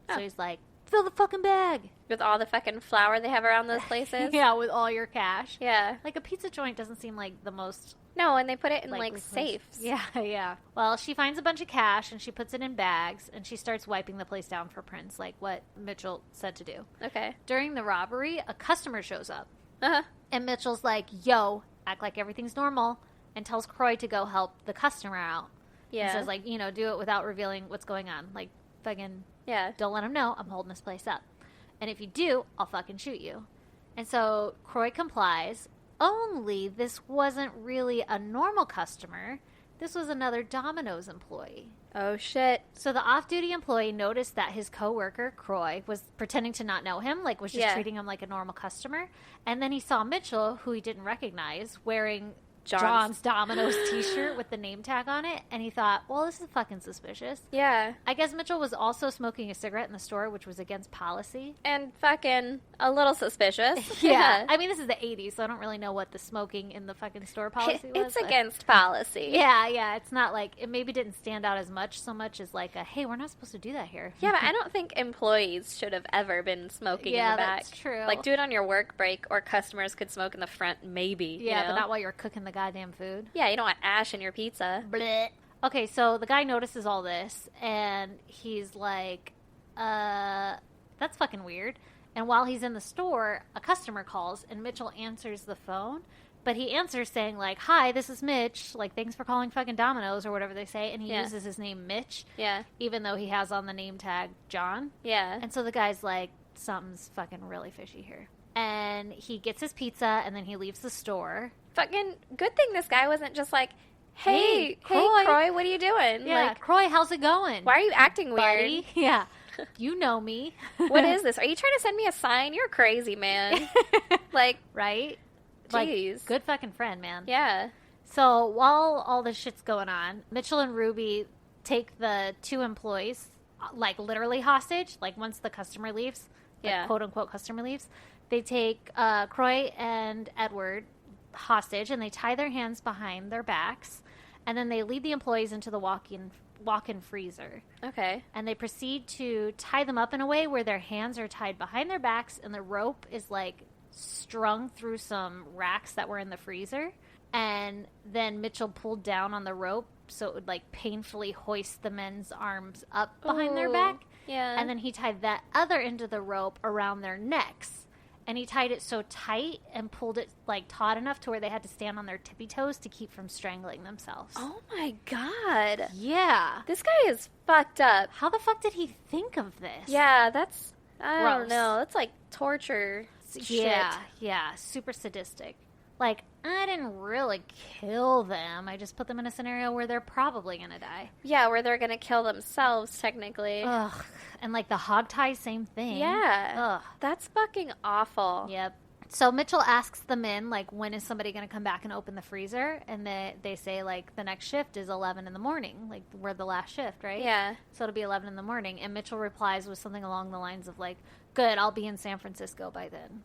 S1: Oh.
S2: So he's like, fill the fucking bag.
S1: With all the fucking flour they have around those places.
S2: Yeah, with all your cash.
S1: Yeah.
S2: Like, a pizza joint doesn't seem like the most...
S1: No, and they put it in,
S2: likely
S1: like,
S2: place.
S1: safes.
S2: Yeah, yeah. Well, she finds a bunch of cash and she puts it in bags and she starts wiping the place down for prints, like what Mitchell said to do.
S1: Okay.
S2: During the robbery, a customer shows up.
S1: Uh-huh.
S2: And Mitchell's like, yo, act like everything's normal, and tells Croy to go help the customer out.
S1: Yeah.
S2: He says, like, you know, do it without revealing what's going on. Like, fucking,
S1: Yeah.
S2: don't let him know I'm holding this place up. And if you do, I'll fucking shoot you. And so Croy complies, only this wasn't really a normal customer. This was another Domino's employee.
S1: Oh, shit.
S2: So the off-duty employee noticed that his coworker, Croy, was pretending to not know him, like was just treating him like a normal customer. And then he saw Mitchell, who he didn't recognize, wearing John's Domino's t-shirt with the name tag on it. And he thought, well, this is fucking suspicious.
S1: Yeah.
S2: I guess Mitchell was also smoking a cigarette in the store, which was against policy.
S1: And fucking a little suspicious.
S2: Yeah. I mean, this is the 80s, so I don't really know what the smoking in the fucking store policy was.
S1: It's against policy.
S2: Yeah, yeah. It's not like, it maybe didn't stand out as much so much as like a, hey, we're not supposed to do that here.
S1: Yeah, but I don't think employees should have ever been smoking in the back.
S2: That's true.
S1: Like, do it on your work break, or customers could smoke in the front, maybe.
S2: Yeah,
S1: you know?
S2: but not while you're cooking the goddamn food.
S1: Yeah, you don't want ash in your pizza.
S2: Blech. Okay, so the guy notices all this, and he's like, that's fucking weird. And while he's in the store, a customer calls, and Mitchell answers the phone. But he answers saying, like, hi, this is Mitch. Like, thanks for calling fucking Domino's, or whatever they say. And he uses his name Mitch.
S1: Yeah.
S2: Even though he has on the name tag John.
S1: Yeah.
S2: And so the guy's like, something's fucking really fishy here. And he gets his pizza, and then he leaves the store.
S1: Fucking good thing this guy wasn't just like, hey,
S2: Croy.
S1: Croy, what are you doing?
S2: Yeah,
S1: Like,
S2: Croy, how's it going?
S1: why are you acting weird?
S2: buddy? Yeah. You know me.
S1: What is this? Are you trying to send me a sign? You're crazy, man. Like,
S2: right?
S1: jeez.
S2: Like, good fucking friend, man.
S1: Yeah.
S2: So while all this shit's going on, Mitchell and Ruby take the two employees, like, literally hostage. Like, once the customer leaves, the quote-unquote customer leaves, they take Croy and Edward hostage, and they tie their hands behind their backs, and then they lead the employees into the walk-in freezer.
S1: Okay.
S2: And they proceed to tie them up in a way where their hands are tied behind their backs, and the rope is, like, strung through some racks that were in the freezer. And then Mitchell pulled down on the rope so it would, like, painfully hoist the men's arms up behind their back.
S1: Yeah.
S2: And then he tied that other end of the rope around their necks. And he tied it so tight and pulled it, like, taut enough to where they had to stand on their tippy toes to keep from strangling themselves.
S1: Oh, my God.
S2: Yeah.
S1: This guy is fucked up.
S2: How the fuck did he think of this?
S1: Yeah, that's... I don't
S2: Gross.
S1: know. That's like torture
S2: Yeah,
S1: shit.
S2: yeah. Super sadistic. Like, I didn't really kill them. I just put them in a scenario where they're probably going to die.
S1: Yeah, where they're gonna kill themselves, technically.
S2: Ugh. And, like, the hog tie, same thing.
S1: Yeah.
S2: Ugh.
S1: That's fucking awful.
S2: Yep. So Mitchell asks the men, like, when is somebody going to come back and open the freezer? And they say, like, the next shift is 11 in the morning. Like, we're the last shift, right?
S1: Yeah.
S2: So it'll be 11 in the morning. And Mitchell replies with something along the lines of, like, good, I'll be in San Francisco by then.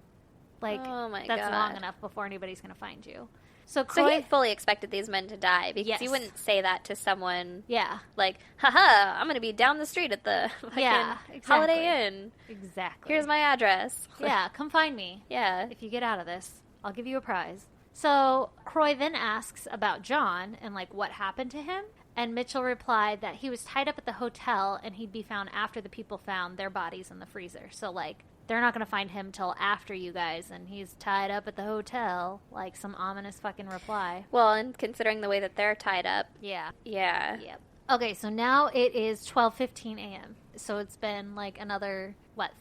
S2: Like,
S1: Oh my
S2: that's
S1: God.
S2: long enough before anybody's going to find you. So
S1: So he
S2: Croy,
S1: fully expected these men to die because
S2: Yes.
S1: you wouldn't say that to someone
S2: yeah,
S1: like, haha, I'm going to be down the street at the fucking
S2: Yeah, exactly.
S1: Holiday Inn.
S2: exactly.
S1: Here's my address.
S2: Yeah, come find me.
S1: Yeah.
S2: If you get out of this, I'll give you a prize. So Croy then asks about John and like what happened to him. And Mitchell replied that he was tied up at the hotel and he'd be found after the people found their bodies in the freezer. So like they're not going to find him till after you guys, and he's tied up at the hotel. Like some ominous fucking reply.
S1: Well, and considering the way that they're tied up,
S2: Yeah.
S1: yeah.
S2: Yep. Okay, so now it is 12:15 a.m. So it's been like another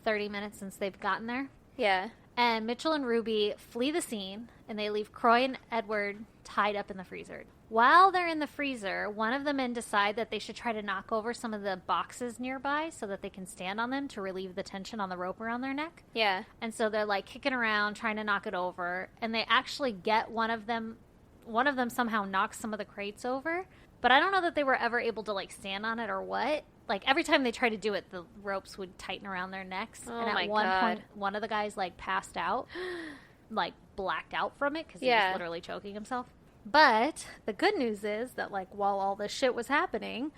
S2: 30 minutes since they've gotten there.
S1: Yeah.
S2: And Mitchell and Ruby flee the scene, and they leave Croy and Edward tied up in the freezer. While they're in the freezer, one of the men decide that they should try to knock over some of the boxes nearby so that they can stand on them to relieve the tension on the rope around their neck.
S1: Yeah.
S2: And so they're like kicking around, trying to knock it over, and they actually get one of them somehow knocks some of the crates over. But I don't know that they were ever able to like stand on it or what. Like every time they tried to do it, the ropes would tighten around their necks.
S1: Oh
S2: and
S1: my
S2: at one
S1: God.
S2: point, one of the guys like passed out, like blacked out from it because he
S1: Yeah.
S2: was literally choking himself. But the good news is that like while all this shit was happening,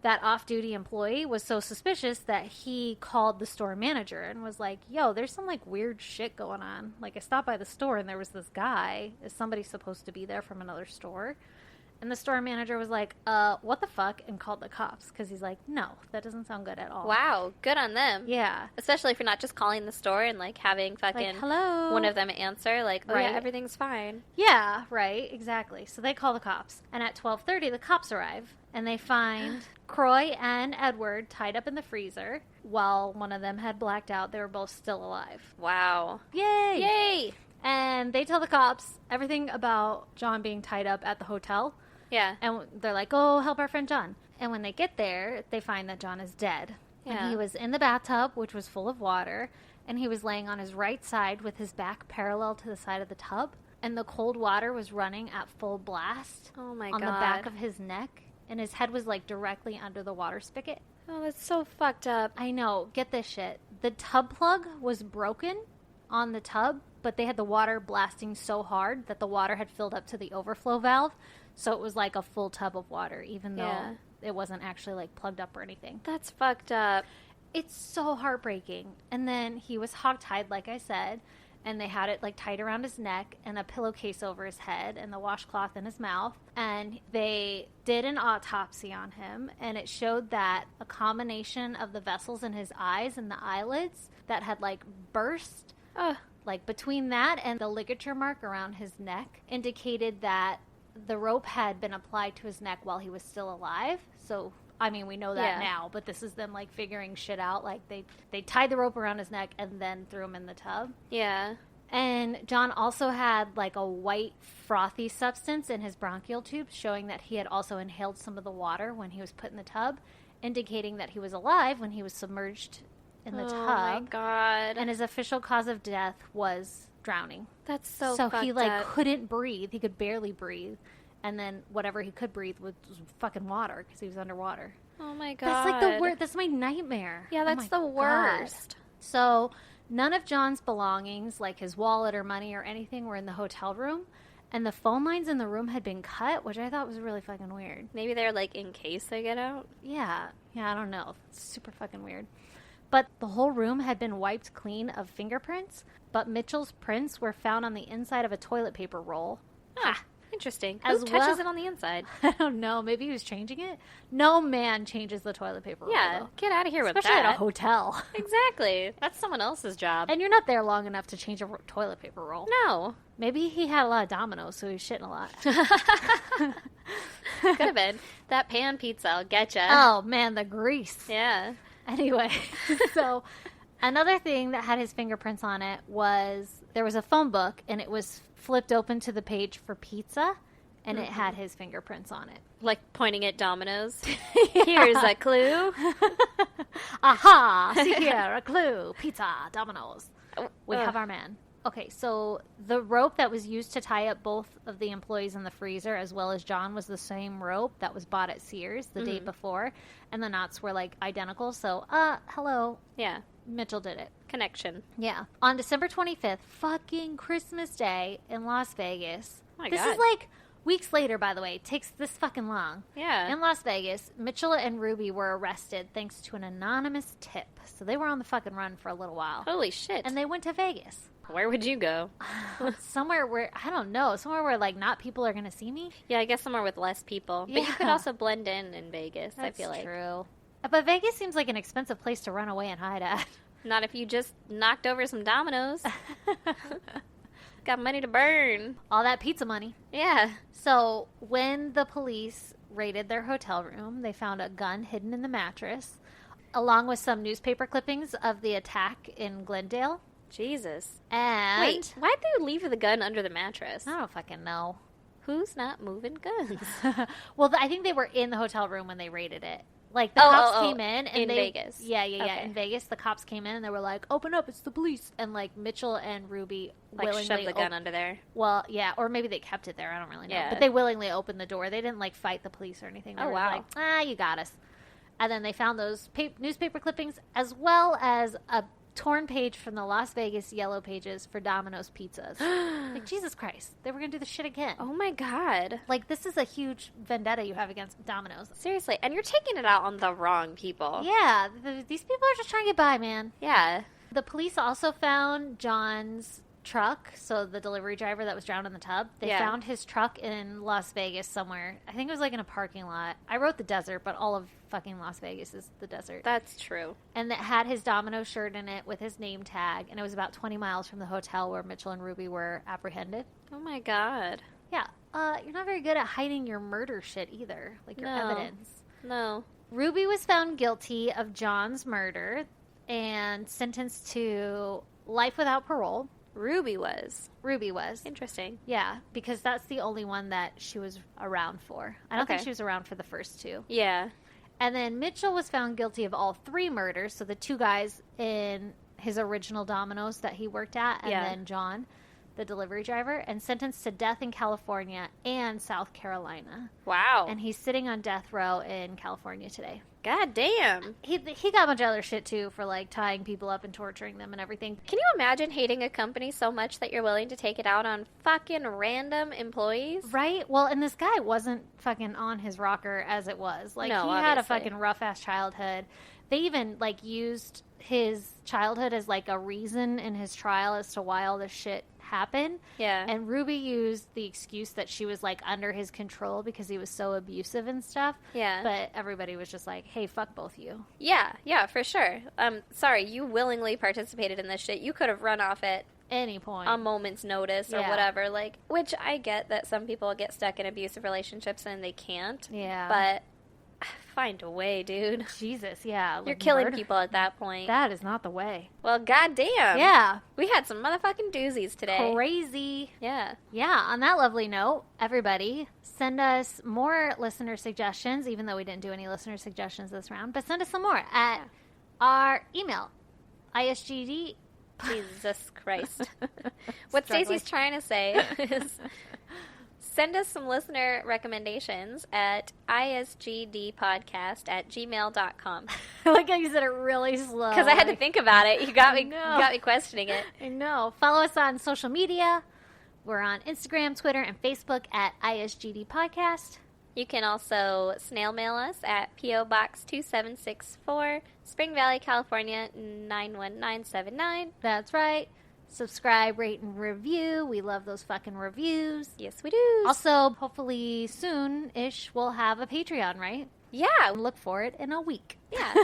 S2: that off-duty employee was so suspicious that he called the store manager and was like, yo, there's some like weird shit going on. Like I stopped by the store and there was this guy. Is somebody supposed to be there from another store? And the store manager was like, what the fuck? And called the cops because he's like, no, that doesn't sound good at all.
S1: Wow. Good on them.
S2: Yeah.
S1: Especially if you're not just calling the store and like having fucking
S2: Like, hello.
S1: one of them answer like, oh yeah,
S2: Right.
S1: everything's fine.
S2: Yeah, right, exactly. So they call the cops. And at 12:30, the cops arrive. And they find Croy and Edward tied up in the freezer. While one of them had blacked out, they were both still alive.
S1: Wow.
S2: Yay!
S1: Yay.
S2: And they tell the cops everything about John being tied up at the hotel.
S1: Yeah.
S2: And they're like, oh, help our friend John. And when they get there, they find that John is dead.
S1: Yeah.
S2: And he was in the bathtub, which was full of water. And he was laying on his right side with his back parallel to the side of the tub. And the cold water was running at full blast
S1: Oh my
S2: on
S1: God.
S2: the back of his neck. And his head was like directly under the water spigot.
S1: Oh, that's so fucked up.
S2: I know. Get this shit. The tub plug was broken on the tub, but they had the water blasting so hard that the water had filled up to the overflow valve. So it was like a full tub of water, even
S1: Yeah.
S2: though it wasn't actually like plugged up or anything.
S1: That's fucked up.
S2: It's so heartbreaking. And then he was hogtied, like I said, and they had it like tied around his neck and a pillowcase over his head and the washcloth in his mouth. And they did an autopsy on him, and it showed that a combination of the vessels in his eyes and the eyelids that had like burst,
S1: Ugh.
S2: like between that and the ligature mark around his neck, indicated that the rope had been applied to his neck while he was still alive. So I mean, we know that
S1: Yeah.
S2: now, but this is them like figuring shit out. Like they tied the rope around his neck and then threw him in the tub.
S1: Yeah.
S2: And John also had like a white frothy substance in his bronchial tubes, showing that he had also inhaled some of the water when he was put in the tub, indicating that he was alive when he was submerged in the
S1: Oh
S2: tub.
S1: my God.
S2: And his official cause of death was drowning.
S1: That's so
S2: So
S1: fucked
S2: he like
S1: up.
S2: couldn't breathe. He could barely breathe. And then whatever he could breathe was fucking water because he was underwater.
S1: Oh my God.
S2: That's like the worst. That's my nightmare.
S1: Yeah,
S2: Oh
S1: that's
S2: my
S1: the
S2: God.
S1: worst.
S2: So none of John's belongings, like his wallet or money or anything, were in the hotel room. And the phone lines in the room had been cut, which I thought was really fucking weird.
S1: Maybe they're like in case they get out.
S2: Yeah, I don't know. It's super fucking weird. But the whole room had been wiped clean of fingerprints, but Mitchell's prints were found on the inside of a toilet paper roll.
S1: Ah, interesting.
S2: As
S1: Who touches
S2: well-
S1: it on the inside?
S2: I don't know. Maybe he was changing it. No man changes the toilet paper roll.
S1: Yeah,
S2: though.
S1: get out of here with
S2: Especially
S1: that.
S2: at a hotel.
S1: Exactly. That's someone else's job.
S2: And you're not there long enough to change a toilet paper roll.
S1: No.
S2: Maybe he had a lot of Dominoes, so he was shitting a lot.
S1: Could have been. That pan pizza, I'll get ya.
S2: Oh, man, the grease.
S1: Yeah.
S2: Anyway, so another thing that had his fingerprints on it was there was a phone book, and it was flipped open to the page for pizza, and it had his fingerprints on it.
S1: Like pointing at Domino's. Here's a clue.
S2: Aha! See here, a clue. Pizza, Domino's. We
S1: Ugh.
S2: have our man. Okay, so the rope that was used to tie up both of the employees in the freezer as well as John was the same rope that was bought at Sears the day before, and the knots were like identical. So, hello,
S1: Yeah.
S2: Mitchell did it.
S1: Connection.
S2: Yeah. On December 25th, fucking Christmas Day in Las Vegas.
S1: Oh my
S2: this
S1: God.
S2: is like weeks later, by the way. It takes this fucking long.
S1: Yeah.
S2: In Las Vegas, Mitchell and Ruby were arrested thanks to an anonymous tip. So they were on the fucking run for a little while.
S1: Holy shit.
S2: And they went to Vegas.
S1: Where would you go?
S2: Somewhere where, I don't know, somewhere where like not people are going to see me.
S1: Yeah, I guess somewhere with less people. But you could
S2: Yeah.
S1: also blend in Vegas, I feel like.
S2: True. But Vegas seems like an expensive place to run away and hide at.
S1: Not if you just knocked over some dominoes. Got money to burn.
S2: All that pizza money.
S1: Yeah.
S2: So when the police raided their hotel room, they found a gun hidden in the mattress, along with some newspaper clippings of the attack in Glendale.
S1: Jesus.
S2: And
S1: Wait, why'd they leave the gun under the mattress?
S2: I don't fucking know.
S1: Who's not moving guns?
S2: Well, I think they were in the hotel room when they raided it. Like, the cops came in. And
S1: in Vegas.
S2: Yeah.
S1: Okay.
S2: In Vegas, the cops came in and they were like, open up, it's the police. And, like, Mitchell and Ruby
S1: Like,
S2: willingly...
S1: shove the gun under there.
S2: Well, yeah, or maybe they kept it there. I don't really know.
S1: Yeah.
S2: But they willingly opened the door. They didn't, like, fight the police or anything. They
S1: Oh,
S2: were
S1: wow.
S2: like, you got us. And then they found those newspaper clippings as well as a torn page from the Las Vegas Yellow Pages for Domino's Pizzas. Like, Jesus Christ. They were going to do this shit again.
S1: Oh my God.
S2: Like, this is a huge vendetta you have against Domino's.
S1: Seriously. And you're taking it out on the wrong people.
S2: Yeah, these people are just trying to get by, man.
S1: Yeah.
S2: The police also found John's truck, so the delivery driver that was drowned in the tub. They
S1: Yeah.
S2: found his truck in Las Vegas somewhere. I think it was like in a parking lot. I wrote the desert, but all of fucking Las Vegas is the desert.
S1: That's true.
S2: And that had his Domino shirt in it with his name tag, and it was about 20 miles from the hotel where Mitchell and Ruby were apprehended.
S1: Oh my God.
S2: Yeah, you're not very good at hiding your murder shit either, like your
S1: No.
S2: evidence.
S1: No.
S2: Ruby was found guilty of John's murder and sentenced to life without parole.
S1: Ruby was.
S2: Ruby was.
S1: Interesting.
S2: Yeah, because that's the only one that she was around for. I don't think
S1: Okay.
S2: she was around for the first two.
S1: Yeah.
S2: And then Mitchell was found guilty of all three murders. So the two guys in his original Domino's that he worked at, and
S1: Yeah.
S2: then John, the delivery driver, and sentenced to death in California and South Carolina.
S1: Wow.
S2: And he's sitting on death row in California today.
S1: God damn.
S2: He got a bunch of other shit too for like tying people up and torturing them and everything.
S1: Can you imagine hating a company so much that you're willing to take it out on fucking random employees?
S2: Right? Well, and this guy wasn't fucking on his rocker as it was. Like,
S1: No,
S2: he had a
S1: obviously.
S2: fucking rough-ass childhood. They even, like, used his childhood as, like, a reason in his trial as to why all this shit happened.
S1: Yeah.
S2: And Ruby used the excuse that she was, like, under his control because he was so abusive and stuff.
S1: Yeah.
S2: But everybody was just like, hey, fuck both of you.
S1: Yeah, for sure. Sorry, you willingly participated in this shit. You could have run off at
S2: Any point.
S1: a moment's notice or
S2: Yeah.
S1: whatever. Like, which I get that some people get stuck in abusive relationships and they can't.
S2: Yeah.
S1: But find a way, dude.
S2: Jesus, yeah.
S1: You're
S2: like,
S1: killing
S2: murder.
S1: people at that point.
S2: That is not the way.
S1: Well, goddamn.
S2: Yeah.
S1: We had some motherfucking doozies today.
S2: Crazy.
S1: Yeah.
S2: Yeah, on that lovely note, everybody, send us more listener suggestions, even though we didn't do any listener suggestions this round, but send us some more at our email, ISGD.
S1: Jesus Christ. What
S2: Struggling.
S1: Stacey's trying to say is send us some listener recommendations at isgdpodcast@gmail.com.
S2: I like how you said it really slow.
S1: Because I had to think about it. You got me
S2: know.
S1: got me questioning it.
S2: I know. Follow us on social media. We're on Instagram, Twitter, and Facebook at ISGD Podcast.
S1: You can also snail mail us at P.O. Box 2764, Spring Valley, California 91979.
S2: That's right. Subscribe, rate, and review. We love those fucking reviews.
S1: Yes, we do.
S2: Also, hopefully soon-ish, we'll have a Patreon, right?
S1: Yeah.
S2: Look for it in a week.
S1: Yeah.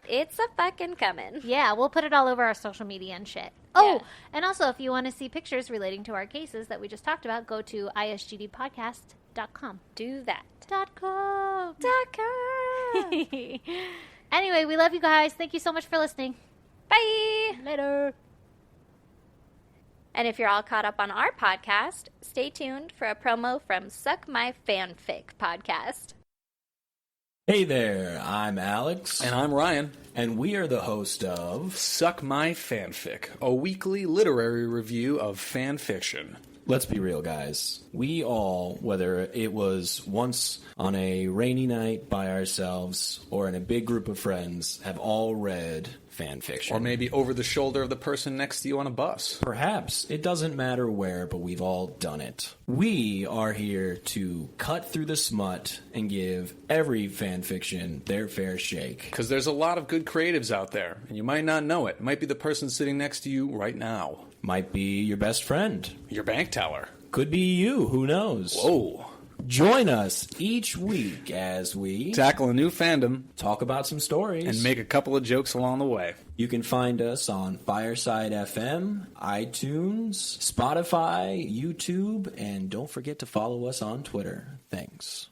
S1: It's a fucking coming.
S2: Yeah, we'll put it all over our social media and shit. Oh,
S1: Yeah.
S2: and also, if you want to see pictures relating to our cases that we just talked about, go to isgdpodcast.com.
S1: Do that.
S2: .com.
S1: .com.
S2: Anyway, we love you guys. Thank you so much for listening.
S1: Bye.
S2: Later.
S1: And if you're all caught up on our podcast, stay tuned for a promo from Suck My Fanfic podcast.
S3: Hey there, I'm Alex.
S4: And I'm Ryan.
S3: And we are the host of
S4: Suck My Fanfic, a weekly literary review of fan fiction.
S3: Let's Be Real, guys. We all, whether it was once on a rainy night by ourselves or in a big group of friends, have all read fan fiction.
S4: Or maybe over the shoulder of the person next to you on a bus.
S3: Perhaps. It doesn't matter where, but we've all done it. We are here to cut through the smut and give every fan fiction their fair shake.
S4: Because there's a lot of good creatives out there, and you might not know it. It might be the person sitting next to you right now.
S3: Might be your best friend.
S4: Your bank teller.
S3: Could be you, who knows?
S4: Whoa.
S3: Join us each week as we
S4: Tackle a new fandom
S3: talk about some stories
S4: and make a couple of jokes along the way.
S3: You can find us on Fireside FM, iTunes, Spotify, YouTube, and don't forget to follow us on Twitter. Thanks.